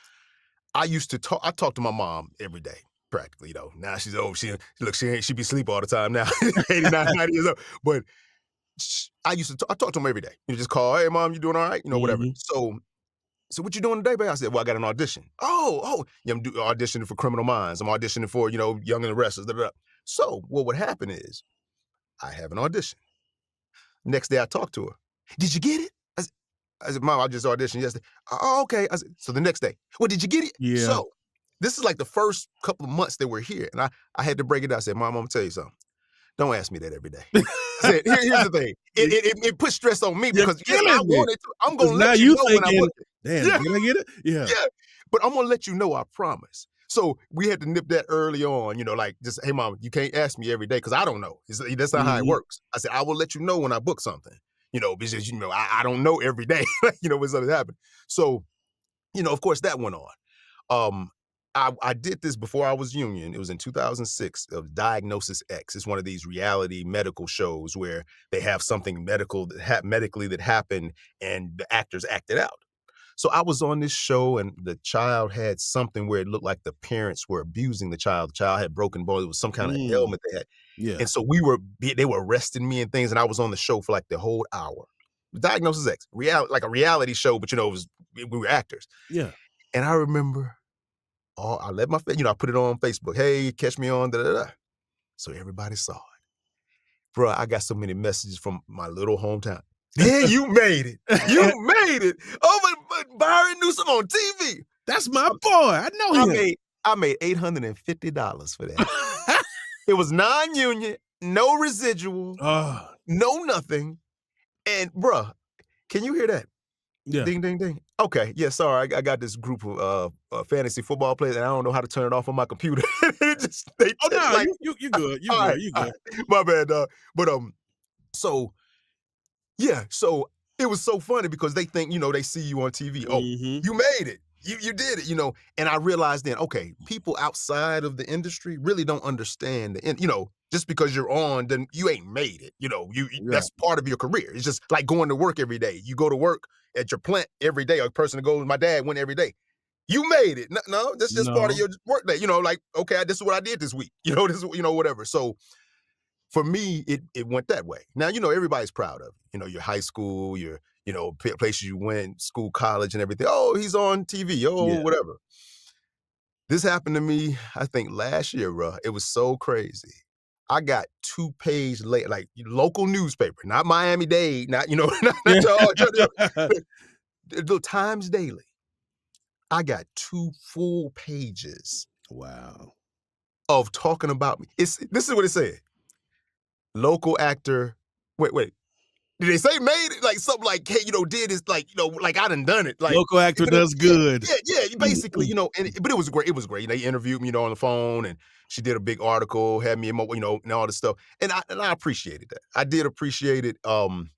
I used to talk. I talk to my mom every day, practically. Now she's old. She be asleep all the time now. 89, 90 years old. But I used to. I talk to them every day. You just call, hey mom, you doing all right? Whatever.
Mhm.
So what you doing today, babe? I said, well, I got an audition. Oh, yeah, I'm auditioning for Criminal Minds. I'm auditioning for, Young and the Restless. Da, da, da. So what would happen is I have an audition. Next day I talk to her. Did you get it? I said, Mom, I just auditioned yesterday. Oh, okay. I said, so the next day, well, did you get it?
Yeah.
So this is like the first couple of months that we're here. And I had to break it down. I said, Mom, I'm going to tell you something. Don't ask me that every day. I said, here's the thing. It puts stress on me
You're
because yes, I
killing me.
wanted to. I'm
'Cause
going to
now
let you
you
know when I
thinking,
book it.
damn,
Yeah.
did I get it? Yeah.
Yeah, but I'm gonna let you know, I promise. So we had to nip that early on, like just, hey mom, you can't ask me every day because I don't know. That's not how it
Mhm.
works. I said, I will let you know when I book something, because I don't know every day, when something happened. So, of course that went on. I did this before I was union. It was in 2006 of Diagnosis X. It's one of these reality medical shows where they have something medically that happened and the actors act it out. So I was on this show and the child had something where it looked like the parents were abusing the child. The child had broken bones. It was some kind of
Mm.
ailment they had.
Yeah.
And so they were arresting me and things. And I was on the show for like the whole hour. Diagnosis X, like a reality show, but we were actors.
Yeah.
And I remember, I let I put it on Facebook. Hey, catch me on, da, da, da. So everybody saw it. Bro, I got so many messages from my little hometown. Yeah, you made it. You made it. Oh, but Byron Newsome on TV.
That's my boy. I know
I
him.
made $850 for that. It was non-union, no residual,
Ah,
no nothing. And bruh, can you hear that?
yeah.
Ding, ding, ding. Okay, yeah, sorry. I got this group of fantasy football players, and I don't know how to turn it off on my computer. They
Oh
just
no,
like,
you good. You
all
good.
right,
You
all
good.
right. My bad, dog. But so yeah, so it was so funny because they think, they see you on TV. Oh,
Mhm.
you made it. You did it. And I realized then, okay, people outside of the industry really don't understand just because you're on, then you ain't made it.
Yeah.
That's part of your career. It's just like going to work every day. You go to work at your plant every day. A person that goes, my dad went every day. You made it. No, that's just part of
No.
your work day. Like, okay, this is what I did this week. This is whatever. So for me, it went that way. Now, everybody's proud of your high school, your places you went, school, college, and everything. Oh, he's on TV. Oh,
Yeah.
whatever. This happened to me, I think last year, bro. It was so crazy. I got 2-page late, like local newspaper, not Miami-Dade, not not the little Times Daily. I got 2 full pages
Wow.
of talking about me. This is what it said. Local actor. Wait. Did they say made it? Like something like, hey, did this, like, like I done it. Like,
Local actor
but
does good.
yeah, basically, but it was great. It was great. They interviewed me, on the phone, and she did a big article, had me in and all this stuff. And I appreciated that. I did appreciate it. Bro,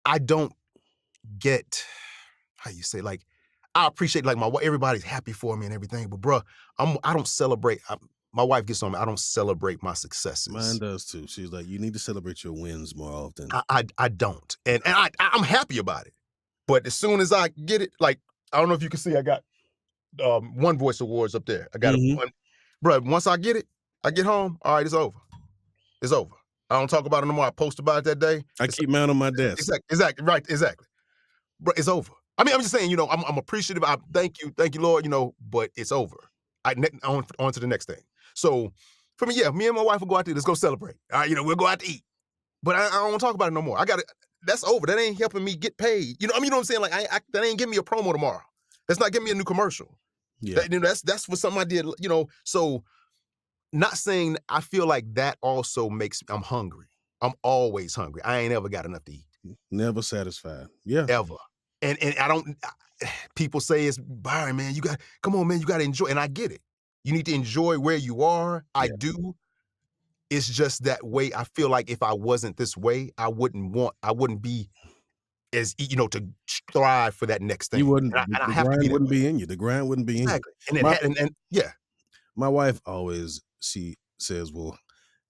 I don't get how you say, like, I appreciate, like, everybody's happy for me and everything, but bro, I don't celebrate. My wife gets on me. I don't celebrate my
Mine
successes.
does too. She's like, you need to celebrate your wins more often.
I don't, and I'm happy about it. But as soon as I get it, like, I don't know if you can see, I got One Voice Awards up there. I got
Mhm.
bro. Once I get it, I get home. All right, it's over. It's over. I don't talk about it no more. I post about it that day.
I keep mine on my desk.
Exactly, right, exactly. Bro, it's over. I mean, I'm just saying, I'm appreciative. I thank you, Lord. But it's over. On to the next thing. So for me, yeah, me and my wife will go out there. Let's go celebrate. All right, we'll go out to eat. but I don't want to talk about it no more. I got it. That's over. That ain't helping me get paid. You know, you know what I'm saying? Like, that ain't giving me a promo tomorrow. That's not giving me a new commercial.
Yeah.
That's for something I did, you know. So, not saying, I feel like that also makes I'm hungry. I'm always hungry. I ain't ever got enough to eat.
Never satisfied. Yeah.
Ever. And I don't, people say it's, Byron, man, come on, man, you got to enjoy. And I get it. You need to enjoy where you are. I do. It's just that way. I feel like if I wasn't this way, I wouldn't be as, you know, to strive for that next thing.
You wouldn't,
And I
the
have to be
grind
that
wouldn't
way.
be in you. The grind wouldn't be in you.
Exactly. And yeah.
My wife always, she says, well,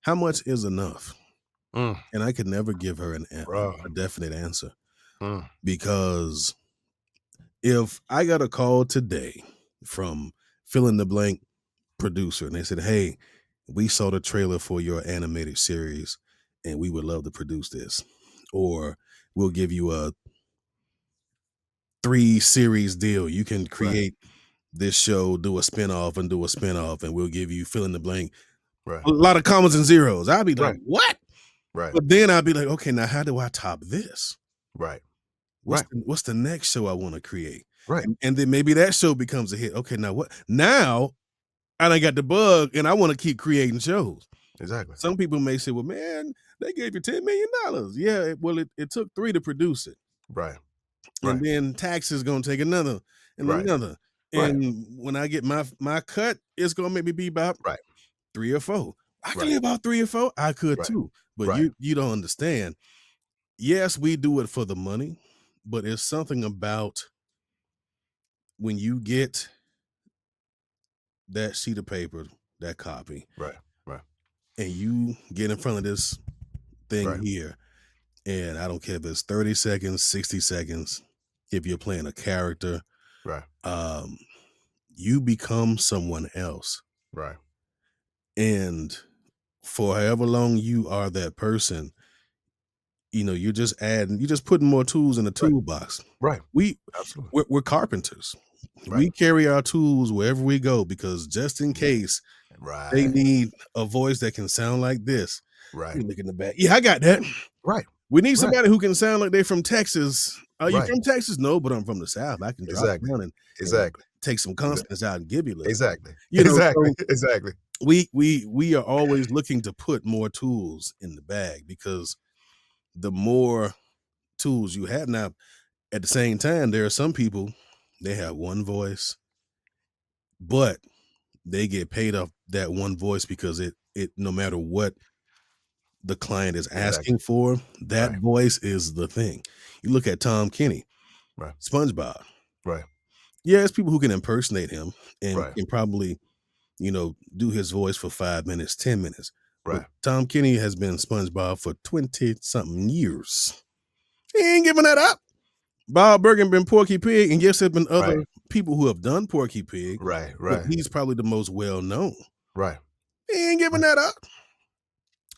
how much is enough?
Mm,
And I could never give her
bro.
a definite answer,
Mm,
because if I got a call today from fill in the blank producer and they said, hey, we saw the trailer for your animated series and we would love to produce this, or we'll give you a 3-series deal. You can create this show, do a spinoff and do a spinoff, and we'll give you fill in the blank.
right.
A lot of commas and zeros. I'd be like,
Right.
what?
Right.
But then I'd be like, okay, now how do I top this?
Right.
What's the next show I want to create?
Right.
And then maybe that show becomes a hit. Okay, now what? Now I done got the bug and I want to keep creating shows.
Exactly.
Some people may say, well, man, they gave you $10 million. Yeah, well, it took 3 to produce it.
Right.
And then taxes gonna take another and
Right.
another.
Right.
And when I get my cut, it's gonna maybe be about 3 or 4. I can live about 3 or 4. I could too. But you don't understand. Yes, we do it for the money, but it's something about when you get that sheet of paper, that copy,
Right.
and you get in front of this thing here, and I don't care if it's 30 seconds, 60 seconds, if you're playing a character,
Right.
you become someone else.
Right.
And for however long you are that person, you know, you're just putting more tools in the toolbox.
Right. Absolutely.
We're carpenters.
Right.
We carry our tools wherever we go, because just in case they need a voice that can sound like this.
Right.
You look in the back. Yeah, I got that.
Right.
We need somebody who can sound like they're from Texas. Are you
Right.
from Texas? No, but I'm from the South. I can drop down and take some consonants out and give you a little.
Exactly.
You know,
Exactly.
so
Exactly.
we are always looking to put more tools in the bag, because the more tools you have now, at the same time, there are some people, they have one voice, but they get paid off that one voice because it no matter what the client is asking for, that voice is the thing. You look at Tom Kenny, SpongeBob.
Right.
Yeah, it's people who can impersonate him and
Right.
can probably, you know, do his voice for 5 minutes, 10 minutes.
Right.
But Tom Kenny has been SpongeBob for 20-something years. He ain't giving that up. Bob Bergen been Porky Pig, and yes, there's been other people who have done Porky Pig.
Right.
But he's probably the most well-known.
Right.
He ain't giving that up.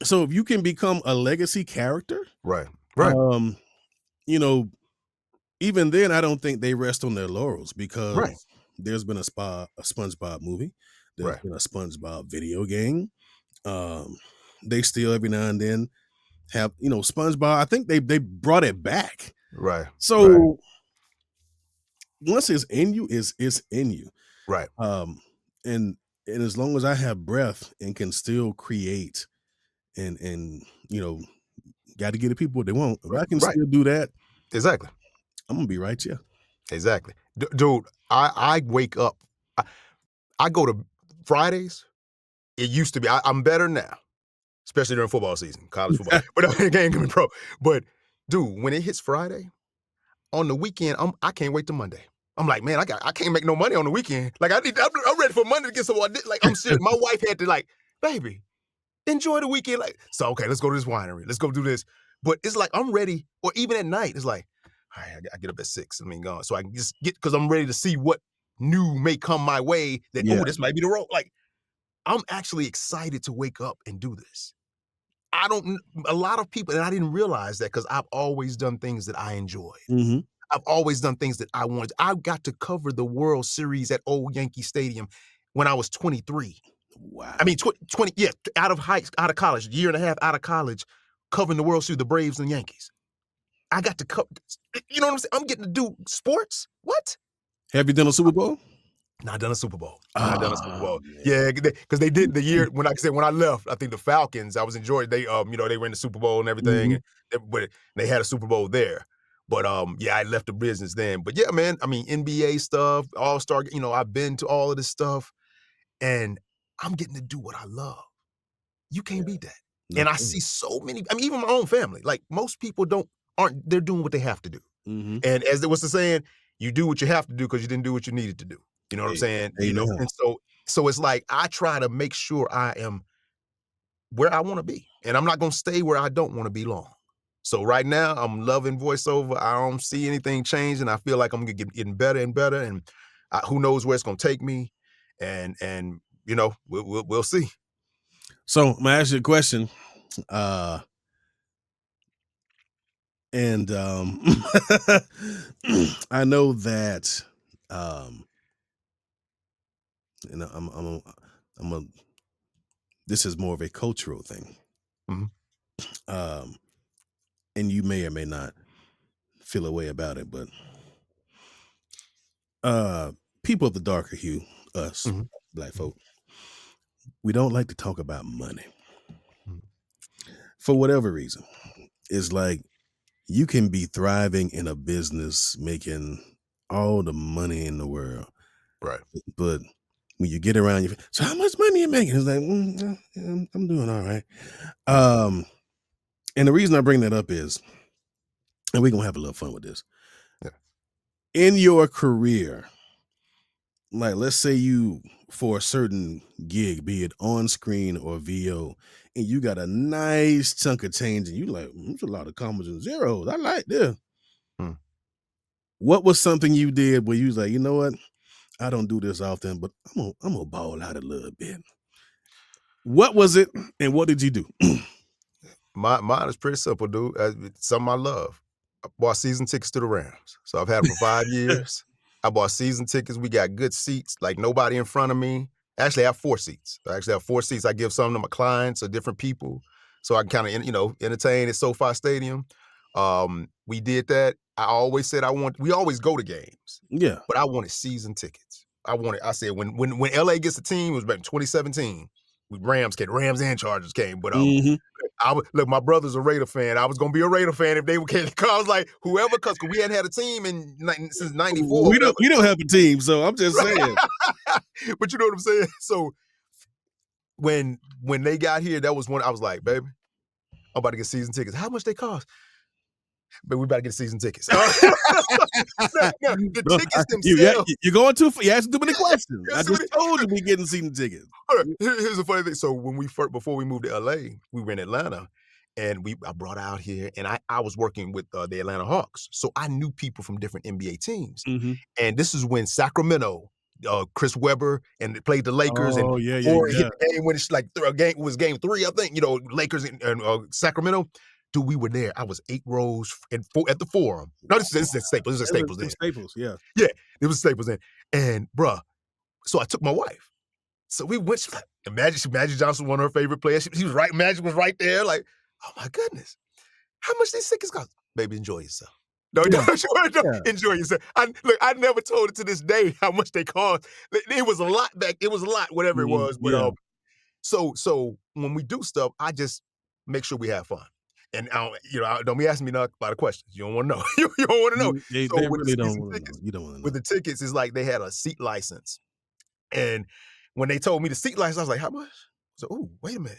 So if you can become a legacy character,
Right.
you know, even then, I don't think they rest on their laurels, because there's been a SpongeBob movie. There's been a SpongeBob video game. They still every now and then have, you know, SpongeBob. I think they brought it back.
Right.
So once it's in you, it's in you.
Right.
And as long as I have breath and can still create and you know, got to get the people what they want. If I can still do that,
Exactly.
I'm gonna be right here.
Exactly. Dude, I wake up. I go to Fridays. It used to be. I'm better now, especially during football season, college football. But it ain't gonna be pro. But dude, when it hits Friday, on the weekend, I can't wait till Monday. I'm like, man, I can't make no money on the weekend. Like I'm ready for Monday to get some. Like I'm serious. My wife had to like, baby, enjoy the weekend. Like, so okay, let's go to this winery. Let's go do this. But it's like I'm ready. Or even at night, it's like, all right, I get up at 6. I mean, gone. So I can just get, because I'm ready to see what new may come my way. That this might be the road. Like, I'm actually excited to wake up and do this. A lot of people, and I didn't realize that, because I've always done things that I enjoyed.
Mm-hmm.
I've always done things that I wanted. I got to cover the World Series at Old Yankee Stadium when I was 23.
Wow.
I mean, 20, yeah, out of college, year and a half out of college, covering the World Series, the Braves and Yankees. I got to cover, you know what I'm saying? I'm getting to do sports. What?
Have you done a Super Bowl?
Not done a Super Bowl. Not done a Super
Oh,
Bowl.
man.
Yeah, because they did the year when I left. I think the Falcons. I was enjoying. They they were in the Super Bowl and everything, and but they had a Super Bowl there. But yeah, I left the business then. But yeah, man. I mean, NBA stuff, All Star. I've been to all of this stuff, and I'm getting to do what I love. You can't beat that.
No
And I
kidding.
see so many. I mean, even my own family. Like most people aren't. They're doing what they have to do.
Mhm.
And as there was the saying, you do what you have to do because you didn't do what you needed to do. You know what I'm saying?
Amen.
And so it's like I try to make sure I am where I want to be. And I'm not gonna stay where I don't want to be long. So right now I'm loving voiceover. I don't see anything changing. I feel like I'm gonna getting better and better. And who knows where it's gonna take me. And we'll see.
So I'm gonna ask you a question. And I know that I'm a this is more of a cultural thing.
Mhm.
And you may or may not feel a way about it, but people of the darker hue, us
Mhm.
black folk, we don't like to talk about money
Mhm.
for whatever reason. It's like you can be thriving in a business, making all the money in the world,
Right.
but when you get around, so how much money you making? It's like I'm doing all right. And the reason I bring that up is, and we're gonna have a little fun with this.
Yeah.
In your career, like let's say you for a certain gig, be it on screen or VO, and you got a nice chunk of change, and you like, there's a lot of commas and zeros. I like this.
Hmm.
What was something you did where you was like, you know what? I don't do this often, but I'm gonna ball out a little bit. What was it, and what did you do?
Mine is pretty simple, dude. It's something I love. I bought season tickets to the Rams. So I've had them for 5 years. I bought season tickets. We got good seats, like nobody in front of me. Actually, I have 4 seats. I actually have 4 seats. I give some to my clients or different people so I can kind of, entertain at SoFi Stadium. We did that. We always go to games,
Yeah.
but I wanted season tickets. I said when LA gets a team, it was back in 2017. Rams and Chargers came, but
Mhm.
look, my brother's a Raider fan. I was gonna be a Raider fan if they were cause I was like, whoever, because we hadn't had a team since '94 or whatever.
We don't have a team, so I'm just saying.
But you know what I'm saying? So when they got here, that was when I was like, baby, I'm about to get season tickets. How much they cost? But we about to get season tickets. No, the tickets themselves.
You're going too far. You asked too many questions. I
Yes,
just told you we getting season tickets.
Hold on. Here's the funny thing. So when before we moved to LA, we were in Atlanta, and I brought out here, and I was working with the Atlanta Hawks, so I knew people from different NBA teams.
Mhm.
And this is when Sacramento, Chris Webber, and they played the Lakers, and
Oh, yeah,
before it
yeah.
hit the game when it's like it was game 3, I think. Lakers and Sacramento. Dude, we were there. I was 8 rows at the Forum. No, this is at Staples. This is at Staples then.
Staples, yeah.
Yeah, it was Staples then. And bruh, so I took my wife. So we went. Magic Johnson, one of her favorite players. She was right. Magic was right there. Like, oh my goodness, how much these tickets cost? Baby, enjoy yourself. No,
Yeah.
enjoy yourself. I never told her to this day how much they cost. It was a lot back. It was a lot, whatever it was. But
Yeah.
so when we do stuff, I just make sure we have fun. And don't be asking me a lot of questions. You don't want to know. you don't want to know.
They
So with
really
the
don't
season
want to know.
tickets,
You don't want to know.
with the tickets, it's like they had a seat license. And when they told me the seat license, I was like, how much? So, oh, wait a minute.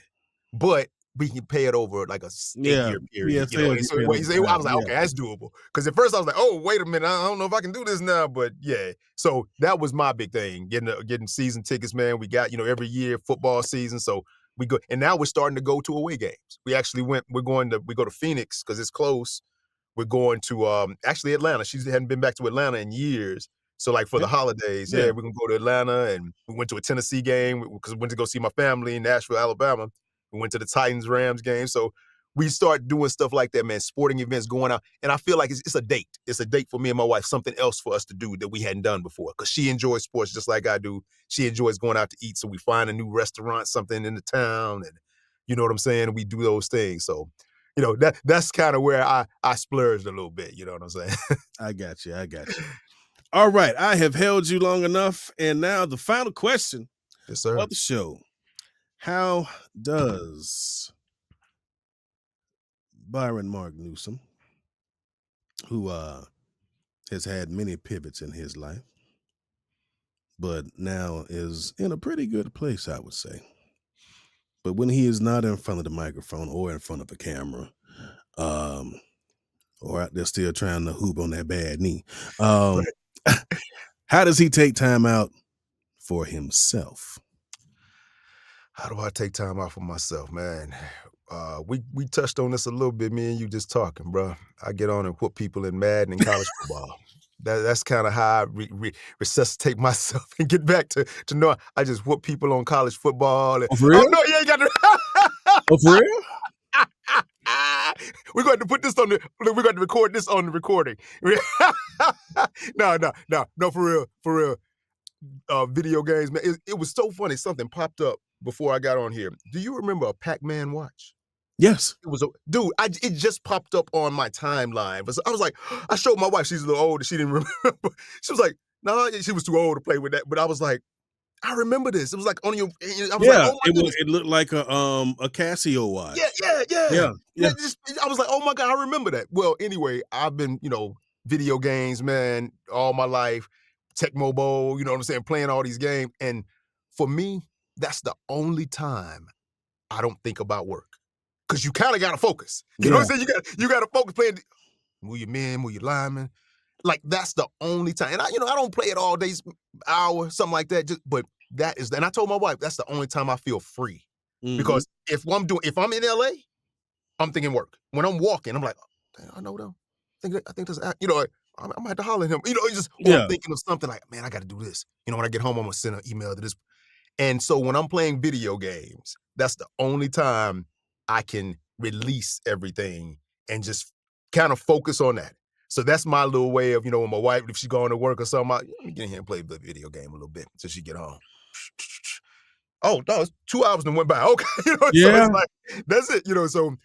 But we can pay it over like a 8-year period.
Yeah,
And so I was like, okay, that's doable. Because at first I was like, oh, wait a minute. I don't know if I can do this now. But yeah. So that was my big thing, getting season tickets, man. We got, every year football season. So we go, and now we're starting to go to away games. We go to Phoenix because it's close. We're going to actually Atlanta. She hadn't been back to Atlanta in years. So like for the holidays,
Yeah.
we're gonna go to Atlanta, and we went to a Tennessee game because we went to go see my family in Nashville, Alabama. We went to the Titans-Rams game. So we start doing stuff like that, man, sporting events, going out. And I feel like it's a date. It's a date for me and my wife, something else for us to do that we hadn't done before. Because she enjoys sports just like I do. She enjoys going out to eat. So we find a new restaurant, something in the town, and you know what I'm saying? We do those things. So that's kind of where I splurged a little bit. You know what I'm saying?
I got you. I got you. All right. I have held you long enough. And now the final question
Yes, sir.
of the show. How does Byron Mark Newsome, who has had many pivots in his life, but now is in a pretty good place, I would say. But when he is not in front of the microphone or in front of a camera, um, or out there still trying to hoop on that bad knee, um, how does he take time out for himself?
How do I take time out for myself, man? We touched on this a little bit, me and you just talking, bro. I get on and whoop people in Madden and college football. That's kind of how I resuscitate myself and get back to know. I just whoop people on college football. And,
Oh, for real?
oh no, you ain't got to.
Oh, for real?
We're going to put this on the. We're going to record this on the recording. No, for real. Video games, man. It was so funny. Something popped up before I got on here. Do you remember a Pac-Man watch?
Yes.
It was it just popped up on my timeline. But I was like, I showed my wife. She's a little older. She didn't remember. She was like, no, she was too old to play with that. But I was like, I remember this. It was like on your. I was like, oh my goodness.
It looked like a Casio watch.
Yeah.
Yeah.
I was like, oh my God, I remember that. Well, anyway, I've been, video games, man, all my life. Tech Mobile, you know what I'm saying, playing all these games. And for me, that's the only time I don't think about work. Because you kind of got to focus. You know what I'm saying? You got to focus playing. Move your men, move your linemen. Like, that's the only time. And I don't play it all days, hour, something like that. But that is, and I told my wife, that's the only time I feel free. Mm-hmm. Because if I'm in LA, I'm thinking work. When I'm walking, I'm like, oh, I know them. I think that's, I'm gonna have to holler at him. I'm thinking of something like, man, I got to do this. When I get home, I'm gonna send an email to this. And so when I'm playing video games, that's the only time I can release everything and just kind of focus on that. So that's my little way of, when my wife, if she's going to work or something, let me get in here and play the video game a little bit until she get home. Oh, no, it's 2 hours and went by. Okay. So it's like, that's it. So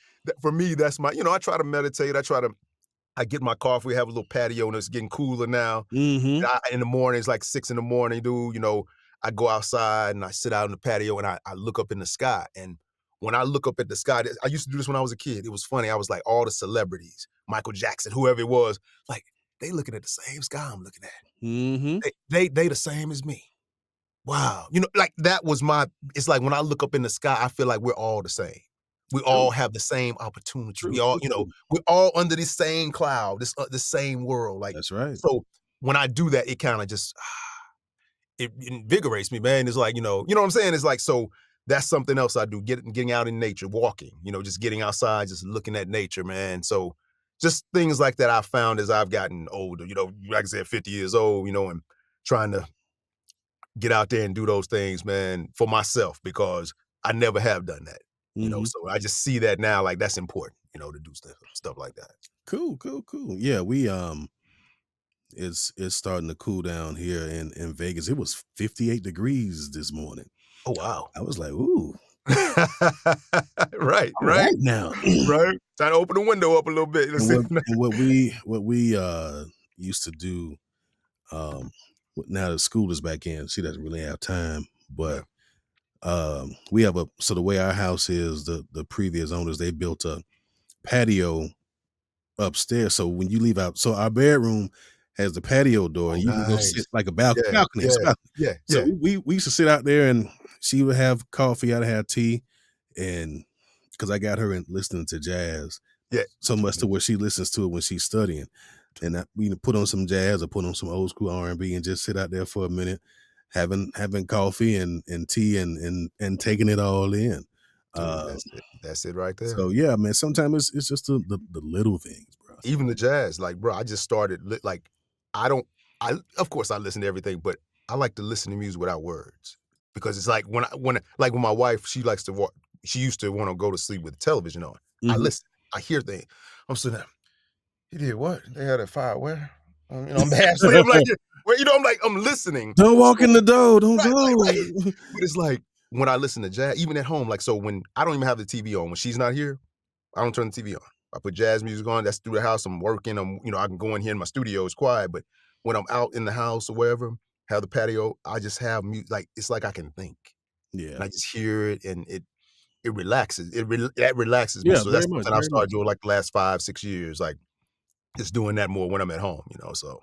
for me, that's my, I try to meditate. I get my coffee. We have a little patio, and it's getting cooler now.
Mm-hmm.
In the morning, it's like 6 a.m, dude. I go outside and I sit out on the patio and I look up in the sky. And when I look up at the sky, I used to do this when I was a kid. It was funny. I was like, all the celebrities, Michael Jackson, whoever it was, like, they looking at the same sky I'm looking at.
Mm-hmm.
They the same as me. Wow. Like, that was it's like when I look up in the sky, I feel like we're all the same. We all have the same opportunity.
True.
We all, we're all under the same cloud, the same world. Like,
that's right.
So when I do that, it kind of just, it invigorates me, man. It's like, you know what I'm saying? It's like, so that's something else I do, getting out in nature, walking, just getting outside, just looking at nature, man. So just things like that I found as I've gotten older, like I said, 50 years old, and trying to get out there and do those things, man, for myself, because I never have done that. So I just see that now, like, that's important, to do stuff like that.
Cool. Yeah, we it's starting to cool down here in Vegas. It was 58 degrees this morning.
Oh wow.
I was like, ooh.
right
now.
Right. Trying to open the window up a little bit.
And what we used to do, now that school is back in, she doesn't really have time, but we have so the way our house is, the previous owners, they built a patio upstairs. So when you leave out, so our bedroom has the patio door, and you can go sit like a balcony.
Yeah.
So we used to sit out there, and she would have coffee, I'd have tea, and because I got her listening to jazz, so much to where she listens to it when she's studying, and we put on some jazz or put on some old school R&B and just sit out there for a minute, having coffee and tea and taking it all in.
Dude, that's it right there.
So yeah, man, sometimes it's just the little things, bro.
Even the jazz, like, bro, I just started, like, of course I listen to everything, but I like to listen to music without words, because it's like when my wife, she likes to watch, she used to want to go to sleep with the television on. I listen, I hear things. I'm sitting there, he did what? They had a fire where? I'm half asleep. I'm like, I'm listening.
Don't walk in the door. Don't go.
Right. But it's like when I listen to jazz, even at home, like, so when I don't even have the TV on, when she's not here, I don't turn the TV on. I put jazz music on. That's through the house. I'm working. I can go in here in my studio. It's quiet. But when I'm out in the house or wherever, have the patio, I just have music. Like, it's like I can think.
Yeah.
And I just hear it, and it relaxes. That relaxes me.
Yeah,
So
very
that's
much,
something I've
very much.
started doing like the last 5, 6 years. Like, just doing that more when I'm at home. So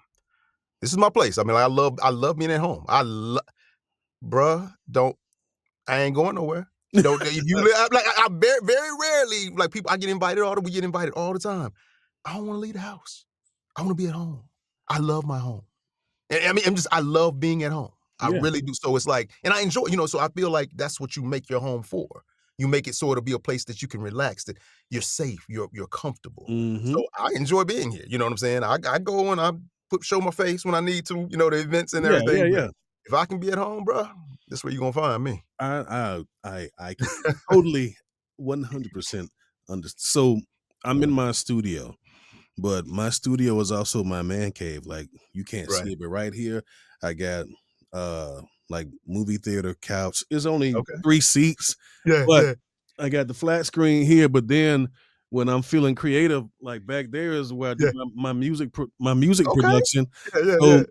this is my place. I mean, like, I love being at home. Bruh, I ain't going nowhere. Don't if you like I very, very rarely like people. We get invited all the time. I don't want to leave the house. I want to be at home. I love my home. And I mean, I love being at home. I
Yeah.
really do. So it's like, and I enjoy, so I feel like that's what you make your home for. You make it sort of be a place that you can relax, that you're safe, you're comfortable.
Mhm.
So I enjoy being here. You know what I'm saying? I go and I show my face when I need to, the events and
Yeah, yeah,
everything. But
yeah.
if I can be at home, bro, that's where you're gonna find me.
I can totally 100% understand. So I'm in my studio, but my studio is also my man cave. Like you can't
Right.
see it, but right here I got like movie theater couch. It's only
Okay.
3 seats,
Yeah,
but
yeah,
I got the flat screen here. But then when I'm feeling creative, like back there is where I do
yeah.
my music
Okay.
production.
Yeah, yeah, yeah.
So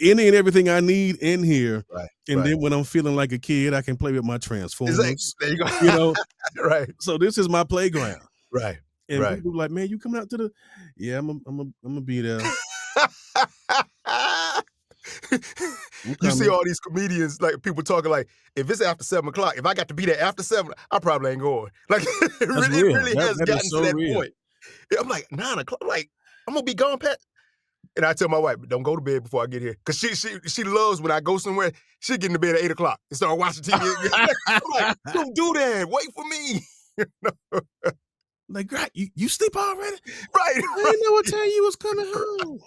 any and everything I need in here.
Right,
And
right.
then when I'm feeling like a kid, I can play with my
Exactly.
Transformers,
There you go.
you know?
Right,
So this is my playground.
right,
And
right.
people like, "Man, you coming out to the." Yeah, I'm be there. I'm
You see
coming.
all these comedians, like people talking like, if it's after 7 o'clock, if I got to be there after 7, I probably ain't going. Like
That's
it
real.
really has
That is
gotten to
so
that
real.
point. I'm like 9 o'clock. Like I'm gonna be gone, Pat. And I tell my wife, don't go to bed before I get here, cause she loves when I go somewhere. She get in the bed at 8 o'clock and start watching TV. I'm like, don't do that. Wait for me.
Like, "God, you sleep already?
Right,
I didn't know what time you was coming home.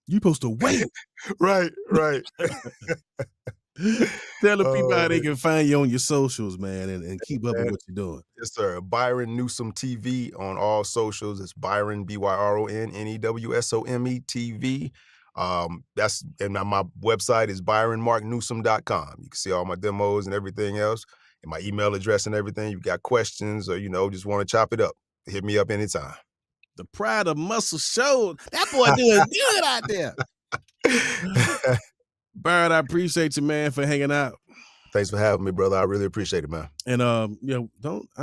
You supposed to wait."
right, right.
Tell the people
Oh
how they
man.
can find you on your socials, man, and keep up with
Man.
what you're doing.
Yes, sir. Byron Newsome TV on all socials. It's Byron BYRON NEWSOME TV. That's and my website is byronmarknewsome.com. You can see all my demos and everything else, and my email address and everything. You got questions or just want to chop it up, hit me up anytime.
The Pride of Muscle Show. That boy doing good out there. Bird, I appreciate you, man, for hanging out.
Thanks for having me, brother. I really appreciate it, man.
And I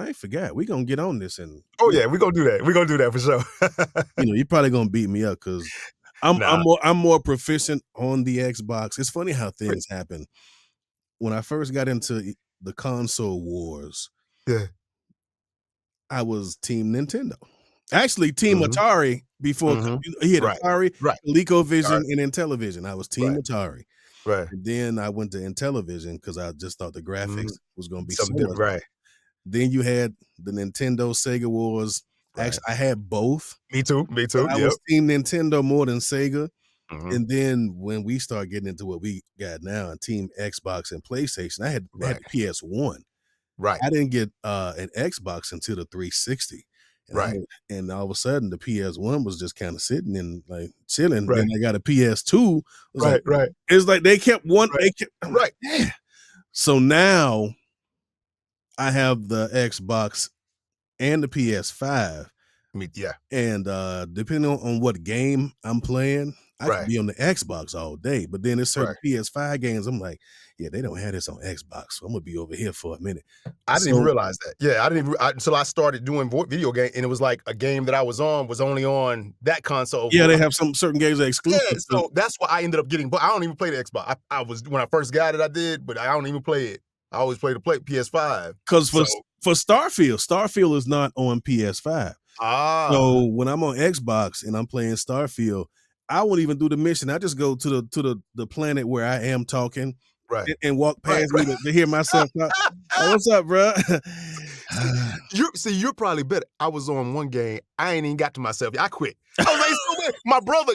ain't forgot. We gonna get on this, and
Oh yeah, we're gonna do that. We're gonna do that for sure.
you're probably gonna beat me up because
Nah.
I'm more proficient on the Xbox. It's funny how things happen. When I first got into the console wars,
Yeah.
I was Team Nintendo. Actually, Team
Mhm.
Atari before
Mhm.
he had
Right.
Atari,
Right.
ColecoVision,
Alright.
and Intellivision. I was Team
Right.
Atari.
Right.
And then I went to Intellivision because I just thought the graphics
Mhm.
was gonna be so
Something
much.
different. Right.
Then you had the Nintendo Sega wars.
Right.
Actually, I had both,
Me too. Me
but
too.
I
Yep.
was Team Nintendo more than Sega.
Mhm.
And then when we start getting into what we got now, Team Xbox and PlayStation, I had
Right.
the PS1.
Right.
I didn't get an Xbox until the 360.
Right.
And all of a sudden the PS1 was just kind of sitting and like chilling.
Right.
Then I got a PS2.
Right. Right.
It's like they kept one.
Right.
I'm
Right.
like, yeah. So now I have the Xbox and the PS5.
Yeah.
And depending on what game I'm playing, I could
Right.
be on the Xbox all day. But then there's certain
Right.
PS5 games, I'm like, yeah, they don't have this on Xbox, so I'm gonna be over here for a minute.
I didn't even
So
realize that. Yeah, I didn't even until I started doing video game, and it was like a game that I was on was only on that console.
yeah, they have some certain games that are
Yeah,
exclusive.
so that's why I ended up getting. But I don't even play the Xbox. I was when I first got it, I did, but I don't even play it. I always play the PS5.
Because
So
for Starfield is not on PS5. So when I'm on Xbox and I'm playing Starfield, I won't even do the mission. I just go to the planet where I am talking
right.
and walk past
Right.
me to hear myself talk. Hey, what's up, bro?
You're probably better. I was on one game. I ain't even got to myself. I quit. I was like, so man,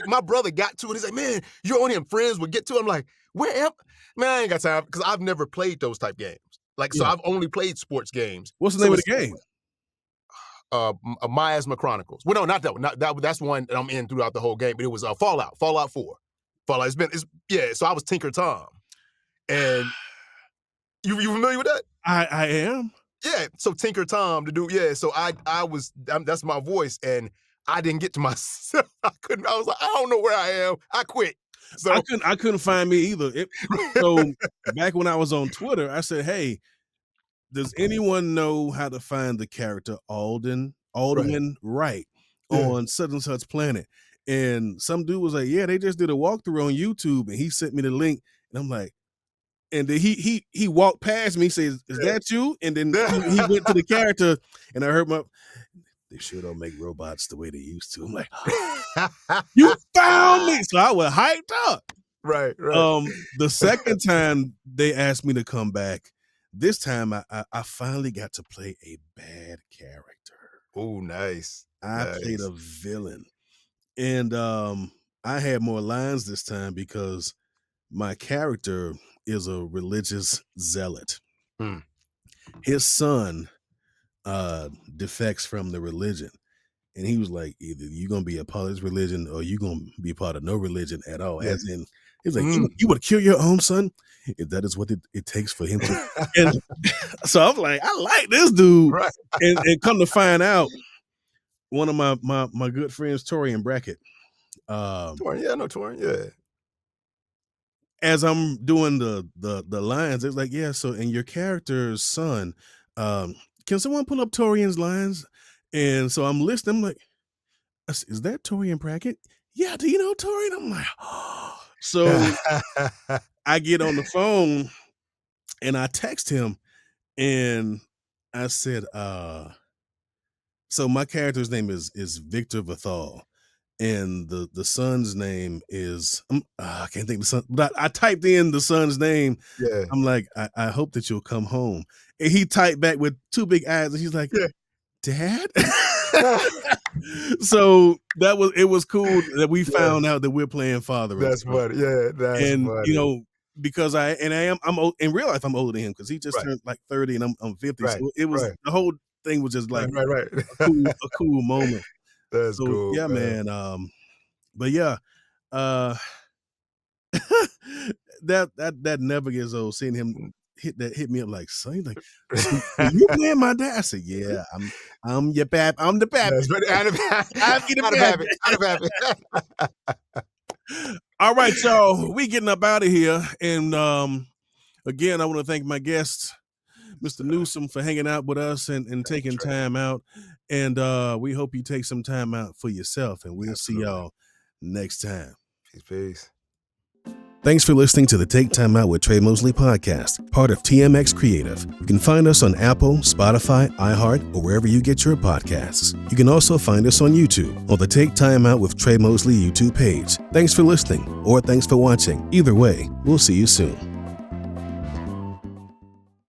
my brother got to it. He's like, man, you're on him. Friends would get to it. I'm like, where am? Man, I ain't got time because I've never played those type games. Like, so
Yeah.
I've only played sports games.
What's the
So
name of the
it's-
game?
Miasma Chronicles. Well, no, not that one. Not that. That's one that I'm in throughout the whole game. But it was Fallout 4. Fallout. Yeah. So I was Tinker Tom, and you familiar with that?
I am.
Yeah, so Tinker Tom, the dude, yeah, so that's my voice, and I didn't get to myself. I was like, I don't know where I am. I quit. So
I couldn't find me either. So back when I was on Twitter, I said, "Hey, does anyone know how to find the character Alderman Wright
Yeah.
on such and such planet?" And some dude was like, "Yeah, they just did a walkthrough on YouTube," and he sent me the link, and I'm like, and then he walked past me, says, "Is that you?" And then he went to the character, and I heard they sure don't make robots the way they used to. I'm like, you found me. So I was hyped up.
Right.
The second time they asked me to come back, this time I finally got to play a bad character.
Oh, nice.
I played a villain. And I had more lines this time because my character is a religious zealot.
Hmm.
His son defects from the religion. And he was like, either you're gonna be a part of this religion or you're gonna be part of no religion at all.
Yeah.
As in, he's like, you would kill your own son if that is what it takes for him to. And so I'm like, I like this dude.
Right.
And come to find out, one of my good friends, Tori and Brackett,
Torn, yeah, I know Torn, yeah.
as I'm doing the lines, it's like, yeah, so and your character's son, can someone pull up Torian's lines? And so I'm listening, I'm like, is that Torian Brackett? Yeah, do you know Torian? I'm like, oh. So I get on the phone and I text him and I said, so my character's name is Victor Vathal. And the son's name is I can't think of the son, but I typed in the son's name.
Yeah.
I'm like, I hope that you'll come home. And he typed back with two big eyes, and he's like,
Yeah.
Dad. So it was cool that we found out that we're playing father.
That's funny. Yeah, that's
And
funny.
you know, because I'm old in real life, I'm older than him because he just
Right.
turned like 30 and I'm 50.
Right,
So it was
right.
the whole thing was just like
Right.
a cool moment.
That's
So
cool.
yeah, man. But yeah, that never gets old. Seeing him hit me up like, son, he's like, you playing my dad? I said, yeah, I'm your pap. I'm the pap.
That's right. Out of habit.
All right, y'all, we getting up out of here. And again, I want to thank my guest, Mr. Newsome, for hanging out with us and taking time out. And we hope you take some time out for yourself. And we'll see y'all next time.
Peace.
Thanks for listening to the Take Time Out with Tre Mosley podcast, part of TMX Creative. You can find us on Apple, Spotify, iHeart, or wherever you get your podcasts. You can also find us on YouTube on the Take Time Out with Tre Mosley YouTube page. Thanks for listening, or thanks for watching. Either way, we'll see you soon.